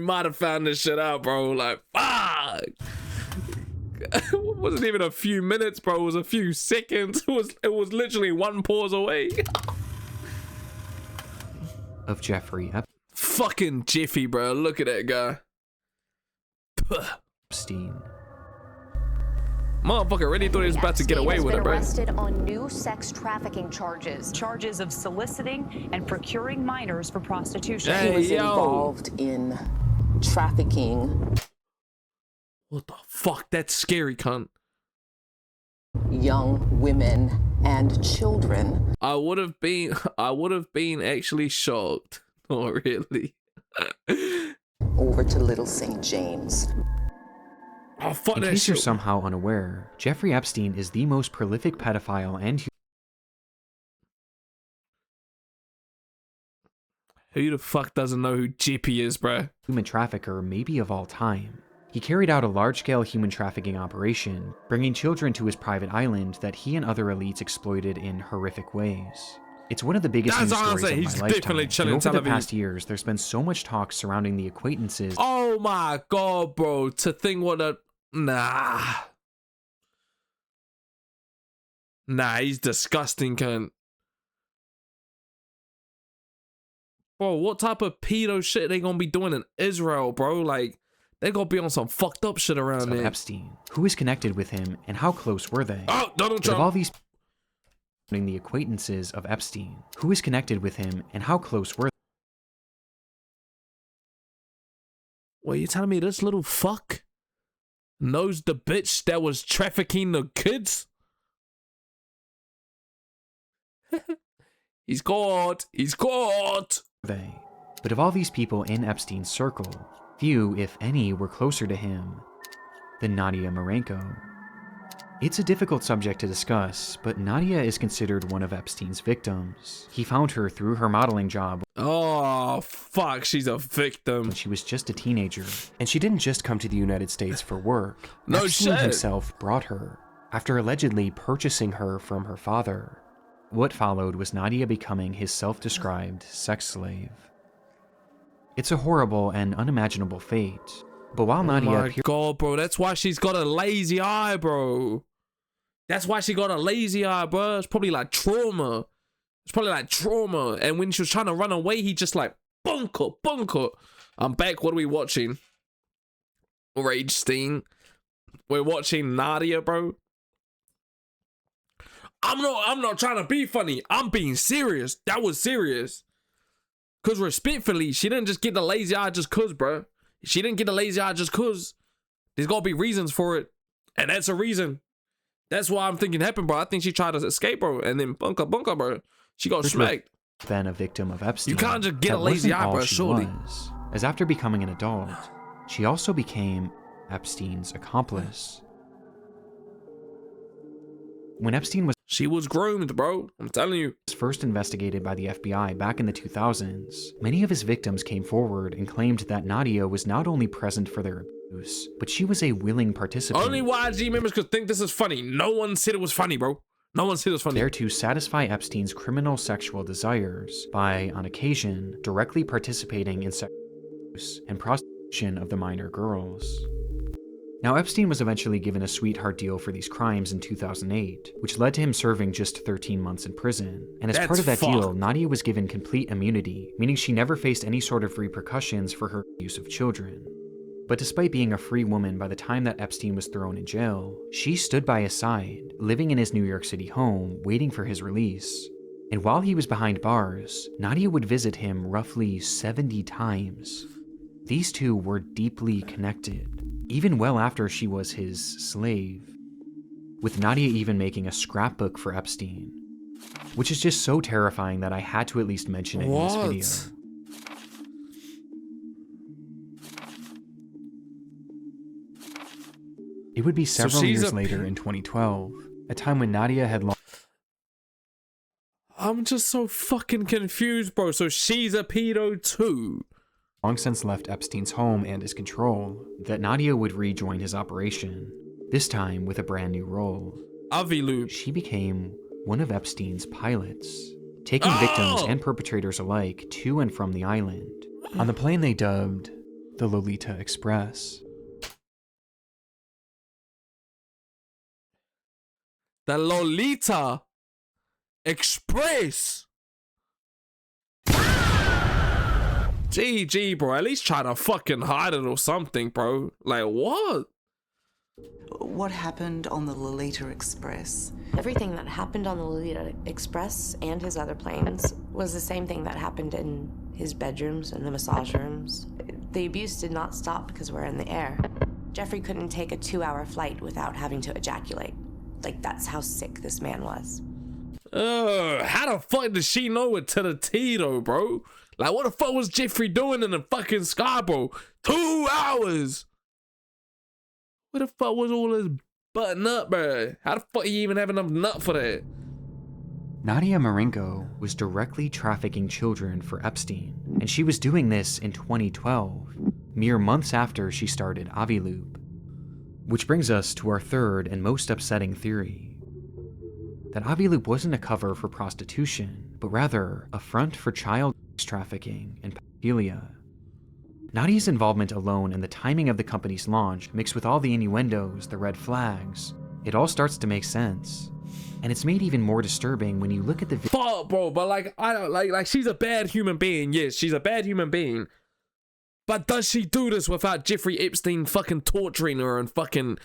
[SPEAKER 1] might have found this shit out, bro. Like, fuck. It wasn't even a few minutes, bro. It was a few seconds. It was literally one pause away.
[SPEAKER 5] of Jeffrey
[SPEAKER 1] Fucking Jiffy, bro. Look at that guy.
[SPEAKER 5] Epstein.
[SPEAKER 1] Motherfucker really thought he was about to get away with it, bro.
[SPEAKER 6] Arrested on new sex trafficking charges of soliciting and procuring minors for prostitution.
[SPEAKER 1] Hey,
[SPEAKER 7] He was
[SPEAKER 1] yo.
[SPEAKER 7] involved in trafficking
[SPEAKER 1] What the fuck? That's scary, cunt.
[SPEAKER 7] young women and children.
[SPEAKER 1] I would have been actually shocked. Not really.
[SPEAKER 7] Over to Little St. James.
[SPEAKER 1] Oh, fuck
[SPEAKER 5] In
[SPEAKER 1] that
[SPEAKER 5] case you're
[SPEAKER 1] shit.
[SPEAKER 5] somehow unaware, Jeffrey Epstein is the most prolific pedophile and
[SPEAKER 1] Who the fuck doesn't know who Jippy is, bro?
[SPEAKER 5] human trafficker maybe of all time. He carried out a large-scale human trafficking operation, bringing children to his private island that he and other elites exploited in horrific ways. It's one of the biggest
[SPEAKER 1] That's
[SPEAKER 5] news
[SPEAKER 1] what I'm
[SPEAKER 5] stories
[SPEAKER 1] saying.
[SPEAKER 5] of
[SPEAKER 1] He's
[SPEAKER 5] my
[SPEAKER 1] definitely
[SPEAKER 5] lifetime.
[SPEAKER 1] chilling
[SPEAKER 5] And over the
[SPEAKER 1] television.
[SPEAKER 5] past years, there's been so much talk surrounding the acquaintances
[SPEAKER 1] Oh my god, bro. To think what a... Nah, he's disgusting, cunt. Bro, what type of pedo shit they gonna be doing in Israel, bro? Like, they gonna be on some fucked up shit around
[SPEAKER 5] of
[SPEAKER 1] there.
[SPEAKER 5] Epstein. Who is connected with him, and how close were they?
[SPEAKER 1] Oh, Donald
[SPEAKER 5] But of all
[SPEAKER 1] Trump.
[SPEAKER 5] these the acquaintances of Epstein, who is connected with him, and how close were
[SPEAKER 1] What, you telling me this little fuck knows the bitch that was trafficking the kids? He's caught. He's caught.
[SPEAKER 5] they? But of all these people in Epstein's circle, few, if any, were closer to him than Nadia Marenko. It's a difficult subject to discuss, but Nadia is considered one of Epstein's victims. He found her through her modeling job
[SPEAKER 1] Oh, fuck. She's a victim.
[SPEAKER 5] when she was just a teenager.
[SPEAKER 8] And she didn't just come to the United States for work.
[SPEAKER 1] No
[SPEAKER 8] Epstein
[SPEAKER 1] shit.
[SPEAKER 8] himself brought her, after allegedly purchasing her from her father.
[SPEAKER 5] What followed was Nadia becoming his self-described sex slave. It's a horrible and unimaginable fate, but while Nadia
[SPEAKER 1] my God, bro, that's why she's got a lazy eye, bro. That's why she got a lazy eye, bro. It's probably like trauma. It's probably like trauma. And when she was trying to run away, he just like, bunker. I'm back. What are we watching? Rage Steen. We're watching Nadia, bro. I'm not trying to be funny. I'm being serious. That was serious. Cause respectfully, she didn't just get the lazy eye just cause, bro. She didn't get the lazy eye just cause. There's gotta be reasons for it. And that's a reason. That's why I'm thinking happened, bro. I think she tried to escape, bro. And then bunker, bro. She got smacked.
[SPEAKER 5] Then a victim of Epstein.
[SPEAKER 1] You can't just get a lazy eye, bro, surely.
[SPEAKER 5] As after becoming an adult, she also became Epstein's accomplice. When Epstein was
[SPEAKER 1] She was groomed, bro. I'm telling you.
[SPEAKER 5] first investigated by the FBI back in the 2000s, many of his victims came forward and claimed that Nadia was not only present for their abuse, but she was a willing participant.
[SPEAKER 1] Only YG members could think this is funny. No one said it was funny, bro. No one said it was funny.
[SPEAKER 5] There to satisfy Epstein's criminal sexual desires by, on occasion, directly participating in sexual abuse and prostitution of the minor girls. Now, Epstein was eventually given a sweetheart deal for these crimes in 2008, which led to him serving just 13 months in prison. And as part of that deal, Nadia was given complete immunity, meaning she never faced any sort of repercussions for her use of children. But despite being a free woman by the time that Epstein was thrown in jail, she stood by his side, living in his New York City home, waiting for his release. And while he was behind bars, Nadia would visit him roughly 70 times. These two were deeply connected, even well after she was his slave, with Nadia even making a scrapbook for Epstein, which is just so terrifying that I had to at least mention it in this video. It would be several years later in 2012, a time when Nadia had
[SPEAKER 1] I'm just so fucking confused, bro. So she's a pedo too?
[SPEAKER 5] Long since left Epstein's home and his control, that Nadia would rejoin his operation, this time with a brand new role.
[SPEAKER 1] Aviloop.
[SPEAKER 5] She became one of Epstein's pilots, taking victims and perpetrators alike to and from the island, on the plane they dubbed the Lolita Express.
[SPEAKER 1] The Lolita Express. GG, bro. At least try to fucking hide it or something, bro. Like, what?
[SPEAKER 7] What happened on the Lolita Express?
[SPEAKER 9] Everything that happened on the Lolita Express and his other planes was the same thing that happened in his bedrooms and the massage rooms. The abuse did not stop because we're in the air. Jeffrey couldn't take a 2-hour flight without having to ejaculate. Like, that's how sick this man was.
[SPEAKER 1] How the fuck did she know it to the T though, bro? Like, what the fuck was Jeffrey doing in the fucking sky, bro? 2 hours! Where the fuck was all this button up, bro? How the fuck you even have enough nut for that?
[SPEAKER 5] Nadia Marinko was directly trafficking children for Epstein, and she was doing this in 2012, mere months after she started Aviloop. Which brings us to our third and most upsetting theory, that Aviloop wasn't a cover for prostitution, but rather a front for child trafficking and pedophilia. Nadia's involvement alone and the timing of the company's launch, mixed with all the innuendos, the red flags, it all starts to make sense. And it's made even more disturbing when you look at the
[SPEAKER 1] fuck, bro, but like, I don't like she's a bad human being. Yes, she's a bad human being. But does she do this without Jeffrey Epstein fucking torturing her and fucking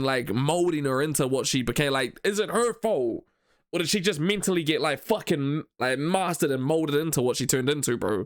[SPEAKER 1] like molding her into what she became? Like, is it her fault? Or did she just mentally get like fucking like mastered and molded into what she turned into, bro?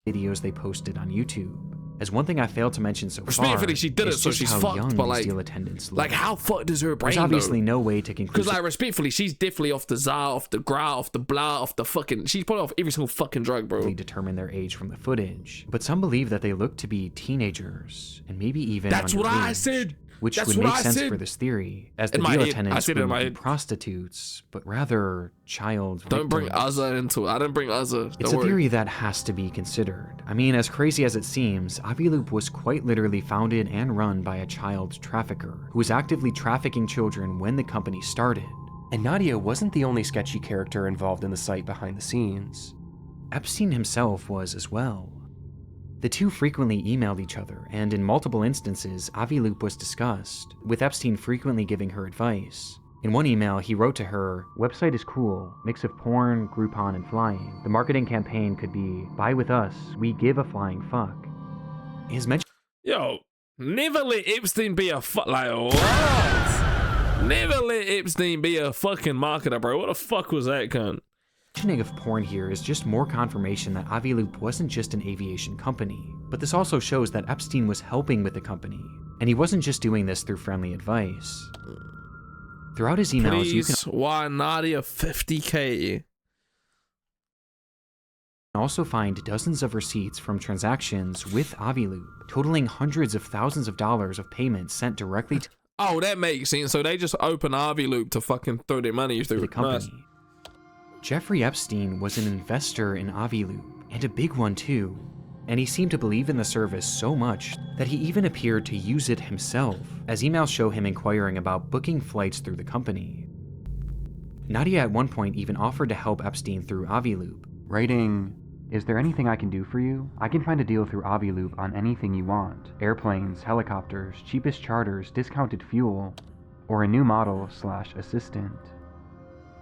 [SPEAKER 5] Videos they posted on YouTube. As one thing I failed to mention so far,
[SPEAKER 1] respectfully, she did it, so she's fucked. But like how fucked is her brain?
[SPEAKER 5] There's obviously no way to conclude.
[SPEAKER 1] Because like respectfully, she's definitely off the za, off the gra, off the blah, off the fucking. She's probably off every single fucking drug, bro.
[SPEAKER 5] Determine their age from the footage, but some believe that they look to be teenagers and maybe even.
[SPEAKER 1] That's what I said.
[SPEAKER 5] Which would make sense for this theory, as the deal attendants wouldn't be prostitutes, but rather child victims.
[SPEAKER 1] Don't bring Uzza into it. I didn't bring Uzza.
[SPEAKER 5] It's a theory that has to be considered. I mean, as crazy as it seems, Aviloop was quite literally founded and run by a child trafficker who was actively trafficking children when the company started.
[SPEAKER 8] And Nadia wasn't the only sketchy character involved in the site behind the scenes.
[SPEAKER 5] Epstein himself was as well. The two frequently emailed each other, and in multiple instances, Aviloop was discussed, with Epstein frequently giving her advice. In one email, he wrote to her, "Website is cool, mix of porn, Groupon, and flying. The marketing campaign could be, buy with us, we give a flying fuck." His mention
[SPEAKER 1] Yo, never let Epstein be a like what? Never let Epstein be a fucking marketer, bro. What the fuck was that, cunt?
[SPEAKER 5] mentioning of porn here is just more confirmation that Aviloop wasn't just an aviation company, but this also shows that Epstein was helping with the company, and he wasn't just doing this through friendly advice. Throughout his emails, you can
[SPEAKER 1] why Nadia 50K?
[SPEAKER 5] also find dozens of receipts from transactions with Aviloop, totaling hundreds of thousands of dollars of payments sent directly to
[SPEAKER 1] Oh, that makes sense. So they just open Aviloop to fucking throw their money through
[SPEAKER 5] the company.
[SPEAKER 1] Nice.
[SPEAKER 5] Jeffrey Epstein was an investor in Aviloop, and a big one too, and he seemed to believe in the service so much that he even appeared to use it himself, as emails show him inquiring about booking flights through the company. Nadia at one point even offered to help Epstein through Aviloop, writing, "Is there anything I can do for you? I can find a deal through Aviloop on anything you want. Airplanes, helicopters, cheapest charters, discounted fuel, or a new model/assistant."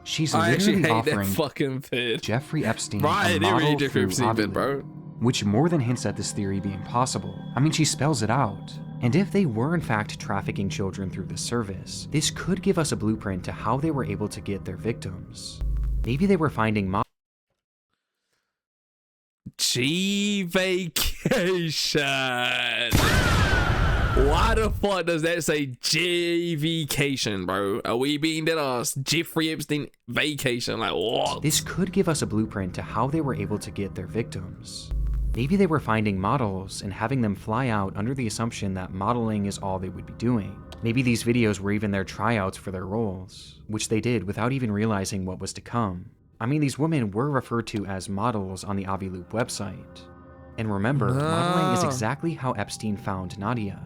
[SPEAKER 5] She's
[SPEAKER 1] I actually
[SPEAKER 5] literally
[SPEAKER 1] hate that
[SPEAKER 5] offering
[SPEAKER 1] fucking vid.
[SPEAKER 5] Jeffrey Epstein
[SPEAKER 1] Right,
[SPEAKER 5] a
[SPEAKER 1] it
[SPEAKER 5] model
[SPEAKER 1] really
[SPEAKER 5] through
[SPEAKER 1] describes it,
[SPEAKER 5] Aviloop,
[SPEAKER 1] bro.
[SPEAKER 5] which more than hints at this theory being possible. I mean, she spells it out. And if they were in fact trafficking children through this service, this could give us a blueprint to how they were able to get their victims. Maybe they were finding
[SPEAKER 1] G vacation. Why the fuck does that say G vacation, bro? Are we being dead ass? Jeffrey Epstein vacation? Like what?
[SPEAKER 5] This could give us a blueprint to how they were able to get their victims. Maybe they were finding models and having them fly out under the assumption that modeling is all they would be doing. Maybe these videos were even their tryouts for their roles, which they did without even realizing what was to come. I mean, these women were referred to as models on the Aviloop website. And remember, modeling is exactly how Epstein found Nadia.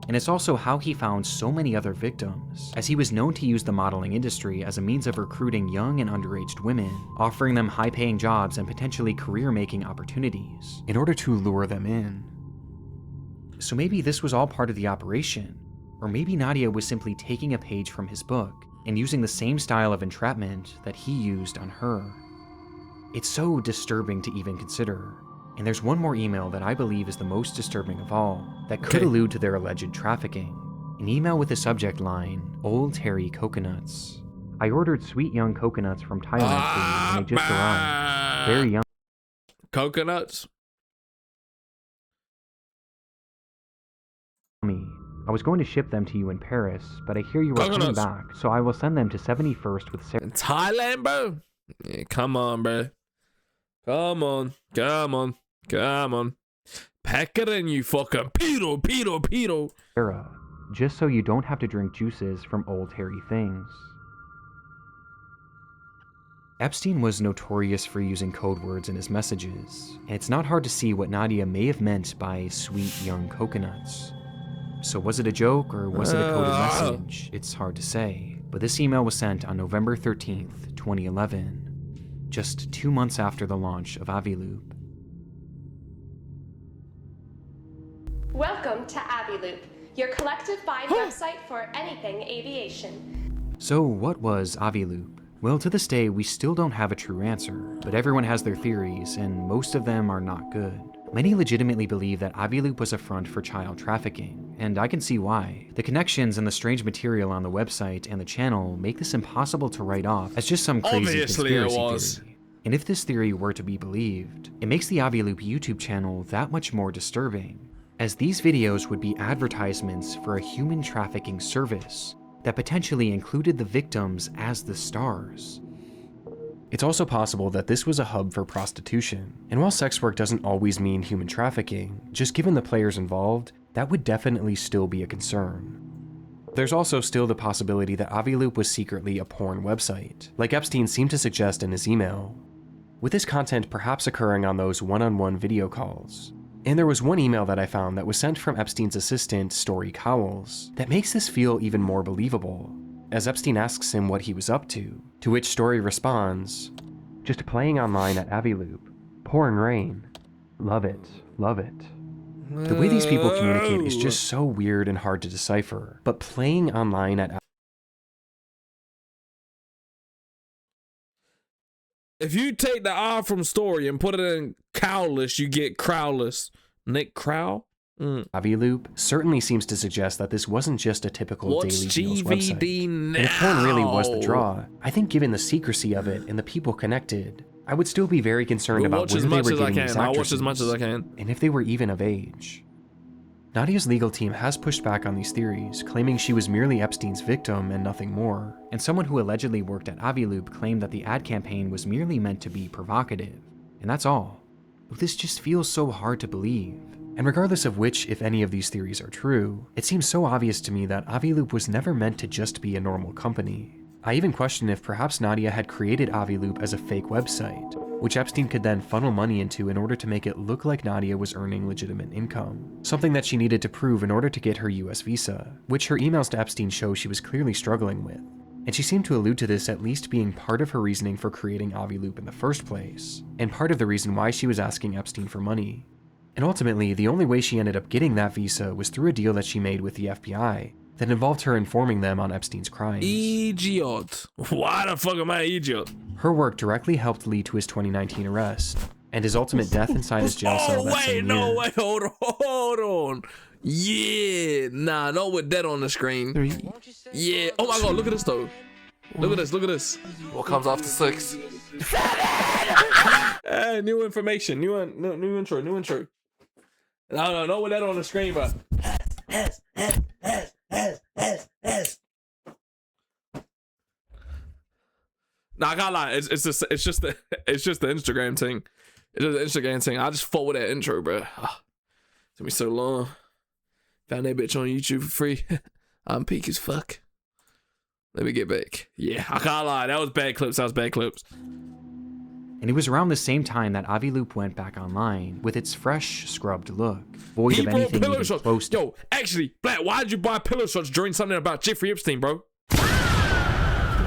[SPEAKER 5] And it's also how he found so many other victims, as he was known to use the modeling industry as a means of recruiting young and underaged women, offering them high-paying jobs and potentially career-making opportunities, in order to lure them in. So maybe this was all part of the operation, or maybe Nadia was simply taking a page from his book and using the same style of entrapment that he used on her. It's so disturbing to even consider. And there's one more email that I believe is the most disturbing of all, that could allude to their alleged trafficking. An email with the subject line, "Old Terry Coconuts. I ordered sweet young coconuts from Thailand for you, and they just arrived. Very young
[SPEAKER 1] Coconuts?
[SPEAKER 5] I was going to ship them to you in Paris, but I hear you are coming
[SPEAKER 1] Coconuts.
[SPEAKER 5] back, so I will send them to 71st with Sarah."
[SPEAKER 1] In Thailand, bro? Yeah, come on, bro. Come on. Come on. Come on. Pack it in, you fucking pedo.
[SPEAKER 5] Sarah, just so you don't have to drink juices from Old Terry things. Epstein was notorious for using code words in his messages, and it's not hard to see what Nadia may have meant by sweet young coconuts. So was it a joke or was it a coded message? It's hard to say, but this email was sent on November 13th, 2011, just 2 months after the launch of Aviloop.
[SPEAKER 3] Welcome to Aviloop, your collective buying website for anything aviation.
[SPEAKER 5] So what was Aviloop? Well, to this day, we still don't have a true answer, but everyone has their theories, and most of them are not good. Many legitimately believe that Aviloop was a front for child trafficking, and I can see why. The connections and the strange material on the website and the channel make this impossible to write off as just some crazy
[SPEAKER 1] Obviously it
[SPEAKER 5] conspiracy
[SPEAKER 1] was.
[SPEAKER 5] theory. And if this theory were to be believed, it makes the Aviloop YouTube channel that much more disturbing, as these videos would be advertisements for a human trafficking service that potentially included the victims as the stars.
[SPEAKER 8] It's also possible that this was a hub for prostitution, and while sex work doesn't always mean human trafficking, just given the players involved, that would definitely still be a concern. There's also still the possibility that Aviloop was secretly a porn website, like Epstein seemed to suggest in his email, with this content perhaps occurring on those one-on-one video calls. And there was one email that I found that was sent from Epstein's assistant, Story Cowles, that makes this feel even more believable. as Epstein asks him what he was up to which Story responds, "Just playing online at Aviloop. Pouring rain. Love it, love it." The way these people communicate is just so weird and hard to decipher, but playing online at
[SPEAKER 1] If you take the R from Story and put it in Cowless, you get Crowless. Nick Crow?
[SPEAKER 8] Aviloop certainly seems to suggest that this wasn't just a typical
[SPEAKER 1] What's
[SPEAKER 8] Daily Deals website.
[SPEAKER 1] GVD now?
[SPEAKER 8] And if porn really was the draw, I think given the secrecy of it and the people connected, I would still be very concerned
[SPEAKER 1] We'll
[SPEAKER 8] about
[SPEAKER 1] watch
[SPEAKER 8] where
[SPEAKER 1] as
[SPEAKER 8] they
[SPEAKER 1] much
[SPEAKER 8] were
[SPEAKER 1] as I
[SPEAKER 8] getting
[SPEAKER 1] can.
[SPEAKER 8] these
[SPEAKER 1] I'll watch as much
[SPEAKER 8] actresses,
[SPEAKER 1] as I can.
[SPEAKER 8] and if they were even of age. Nadia's legal team has pushed back on these theories, claiming she was merely Epstein's victim and nothing more.
[SPEAKER 5] And someone who allegedly worked at Aviloop claimed that the ad campaign was merely meant to be provocative. And that's all. This just feels so hard to believe.
[SPEAKER 8] And regardless of which, if any of these theories are true, it seems so obvious to me that Aviloop was never meant to just be a normal company. I even question if perhaps Nadia had created Aviloop as a fake website, which Epstein could then funnel money into in order to make it look like Nadia was earning legitimate income, something that she needed to prove in order to get her US visa, which her emails to Epstein show she was clearly struggling with. And she seemed to allude to this at least being part of her reasoning for creating Aviloop in the first place, and part of the reason why she was asking Epstein for money. And ultimately, the only way she ended up getting that visa was through a deal that she made with the FBI that involved her informing them on Epstein's crimes.
[SPEAKER 1] Idiot. Why the fuck am I idiot?
[SPEAKER 8] Her work directly helped lead to his 2019 arrest, and his ultimate death inside his jail cell that same year.
[SPEAKER 1] Wait, hold on. Yeah, nah, not with that on the screen. Yeah, oh my god, look at this though. Look at this.
[SPEAKER 10] What comes after 6?
[SPEAKER 1] Hey, new information, new intro. No, not with that on the screen, but. Nah, I can't lie. It's just the Instagram thing. It's just the Instagram thing. I just fought with that intro, bro. Took me so long. Found that bitch on YouTube for free. I'm peak as fuck. Let me get back. Yeah, I can't lie. That was bad clips.
[SPEAKER 5] And it was around the same time that Aviloop went back online with its fresh, scrubbed look, void of anything even close to.
[SPEAKER 1] Yo, actually, Black, why did you buy pillow shots during something about Jeffrey Epstein, bro?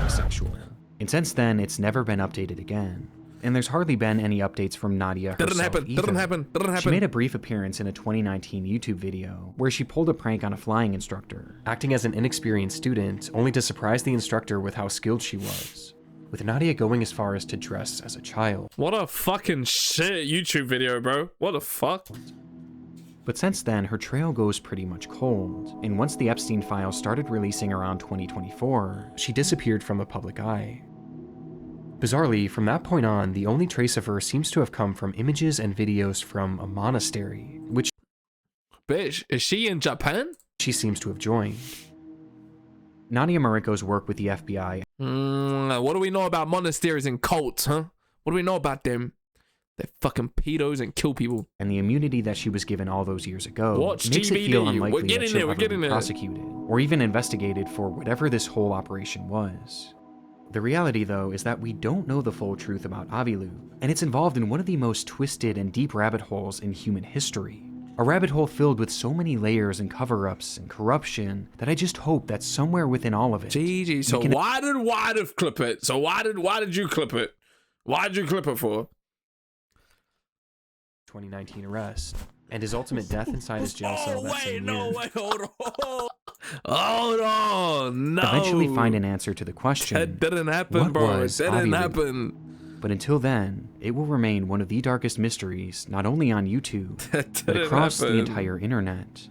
[SPEAKER 5] Sexual. And since then, it's never been updated again. And there's hardly been any updates from Nadia herself
[SPEAKER 1] Didn't happen.
[SPEAKER 5] She made a brief appearance in a 2019 YouTube video where she pulled a prank on a flying instructor,
[SPEAKER 8] acting as an inexperienced student, only to surprise the instructor with how skilled she was, with Nadia going as far as to dress as a child.
[SPEAKER 1] What a fucking shit YouTube video, bro. What the fuck?
[SPEAKER 5] But since then, her trail goes pretty much cold, and once the Epstein files started releasing around 2024,
[SPEAKER 8] she disappeared from the public eye. Bizarrely, from that point on, the only trace of her seems to have come from images and videos from a monastery, which
[SPEAKER 1] bitch, is she in Japan?
[SPEAKER 8] She seems to have joined.
[SPEAKER 5] Nadia Marinko's work with the FBI.
[SPEAKER 1] What do we know about monasteries and cults, huh? What do we know about them? They're fucking pedos and kill people.
[SPEAKER 5] And the immunity that she was given all those years ago makes it feel unlikely that she'll ever be prosecuted or even investigated for whatever this whole operation was. The reality, though, is that we don't know the full truth about Aviloop, and it's involved in one of the most twisted and deep rabbit holes in human history. A rabbit hole filled with so many layers and cover-ups and corruption that I just hope that somewhere within all of it...
[SPEAKER 1] GG, so why did clip it? So why did you clip it? Why did you clip it for?
[SPEAKER 8] 2019 arrest, and his ultimate death inside his jail cell that same year.
[SPEAKER 1] Hold on, no.
[SPEAKER 5] Eventually find an answer to the question.
[SPEAKER 1] That didn't happen, bro. It didn't happen.
[SPEAKER 5] But until then, it will remain one of the darkest mysteries, not only on YouTube, but across the entire internet.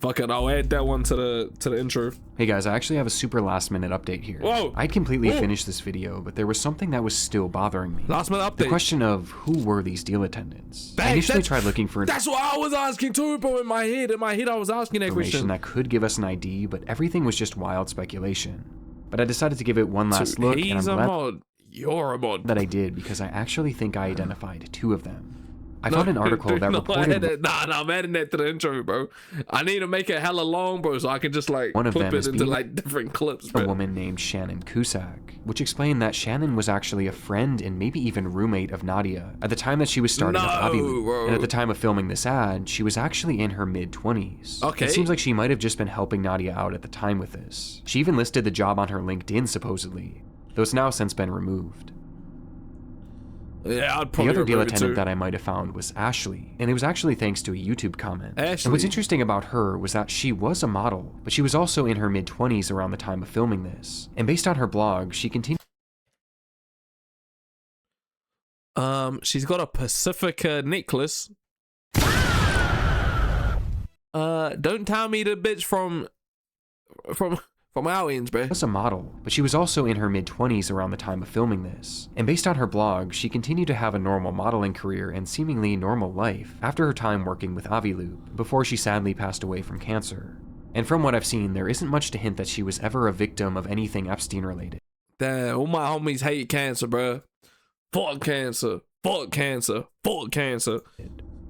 [SPEAKER 1] Fuck it, I'll add that one to the intro.
[SPEAKER 8] Hey guys, I actually have a super last minute update here.
[SPEAKER 1] Whoa!
[SPEAKER 8] I'd completely finished this video, but there was something that was still bothering me.
[SPEAKER 1] Last minute update.
[SPEAKER 8] The question of who were these deal attendants? I initially tried looking for
[SPEAKER 1] that's what I was asking too, bro. In my head I was asking that question.
[SPEAKER 8] That could give us an ID, but everything was just wild speculation. But I decided to give it one last look, and I'm glad
[SPEAKER 1] You're a mod.
[SPEAKER 8] that I did, because I actually think I identified two of them. I found an article that reported
[SPEAKER 1] Nah, I'm adding that to the intro, bro. I need to make it hella long, bro, so I can just like
[SPEAKER 8] one of
[SPEAKER 1] clip
[SPEAKER 8] them
[SPEAKER 1] it into like different clips,
[SPEAKER 8] a
[SPEAKER 1] bro.
[SPEAKER 8] woman named Shannon Cusack, which explained that Shannon was actually a friend and maybe even roommate of Nadia at the time that she was starting up Aviloop.
[SPEAKER 1] Bro.
[SPEAKER 8] And at the time of filming this ad, she was actually in her mid-20s.
[SPEAKER 1] Okay.
[SPEAKER 8] It seems like she might have just been helping Nadia out at the time with this. She even listed the job on her LinkedIn, supposedly, though it's now since been removed.
[SPEAKER 1] Yeah, I'd
[SPEAKER 8] The
[SPEAKER 1] probably
[SPEAKER 8] other deal
[SPEAKER 1] remove it
[SPEAKER 8] attendant
[SPEAKER 1] too.
[SPEAKER 8] that I might have found was Ashley, and it was actually thanks to a YouTube comment.
[SPEAKER 1] Ashley.
[SPEAKER 8] And what's interesting about her was that she was a model, but she was also in her mid-20s around the time of filming this. And based on her blog, she continued.
[SPEAKER 1] She's got a Pacifica necklace. Don't tell me the bitch from our ends, bro.
[SPEAKER 8] Was a model, but she was also in her mid-20s around the time of filming this. And based on her blog, she continued to have a normal modeling career and seemingly normal life after her time working with Aviloop, before she sadly passed away from cancer. And from what I've seen, there isn't much to hint that she was ever a victim of anything Epstein-related.
[SPEAKER 1] Damn, all my homies hate cancer, bro. Fuck cancer. Fuck cancer. Fuck cancer.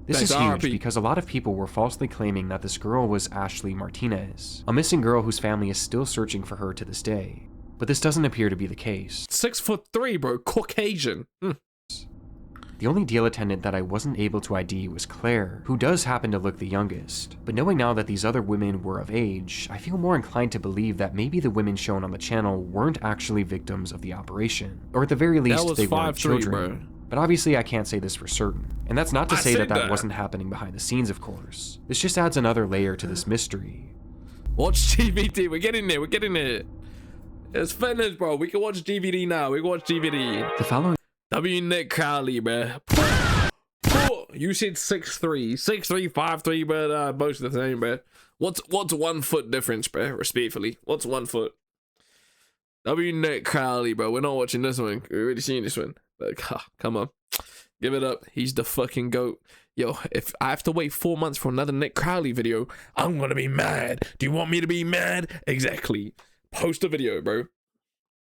[SPEAKER 8] This
[SPEAKER 1] Thanks,
[SPEAKER 8] is huge
[SPEAKER 1] RP.
[SPEAKER 8] because a lot of people were falsely claiming that this girl was Ashley Martinez, a missing girl whose family is still searching for her to this day. But this doesn't appear to be the case.
[SPEAKER 1] 6'3", bro. Caucasian.
[SPEAKER 8] The only deal attendant that I wasn't able to ID was Claire, who does happen to look the youngest. But knowing now that these other women were of age, I feel more inclined to believe that maybe the women shown on the channel weren't actually victims of the operation. Or at the very least,
[SPEAKER 1] was
[SPEAKER 8] they weren't
[SPEAKER 1] 5'3",
[SPEAKER 8] children.
[SPEAKER 1] bro.
[SPEAKER 8] But obviously I can't say this for certain. And that's not to
[SPEAKER 1] I
[SPEAKER 8] say
[SPEAKER 1] said
[SPEAKER 8] that
[SPEAKER 1] that.
[SPEAKER 8] wasn't happening behind the scenes, of course. This just adds another layer to this mystery.
[SPEAKER 1] Watch GVD. We're getting there. We're getting there. It's finished, bro. We can watch DVD now. We can watch DVD.
[SPEAKER 8] The following
[SPEAKER 1] W. Nick Crowley, bro. You said 6'3", 6'3", 5'3", but both the same, bro. What's 1 foot difference, bro? Respectfully, what's 1 foot? W. Nick Crowley, bro. We're not watching this one. We've already seen this one. But come on, give it up. He's the fucking GOAT. Yo, if I have to wait 4 months for another Nick Crowley video, I'm gonna be mad. Do you want me to be mad? Exactly. Post a video, bro.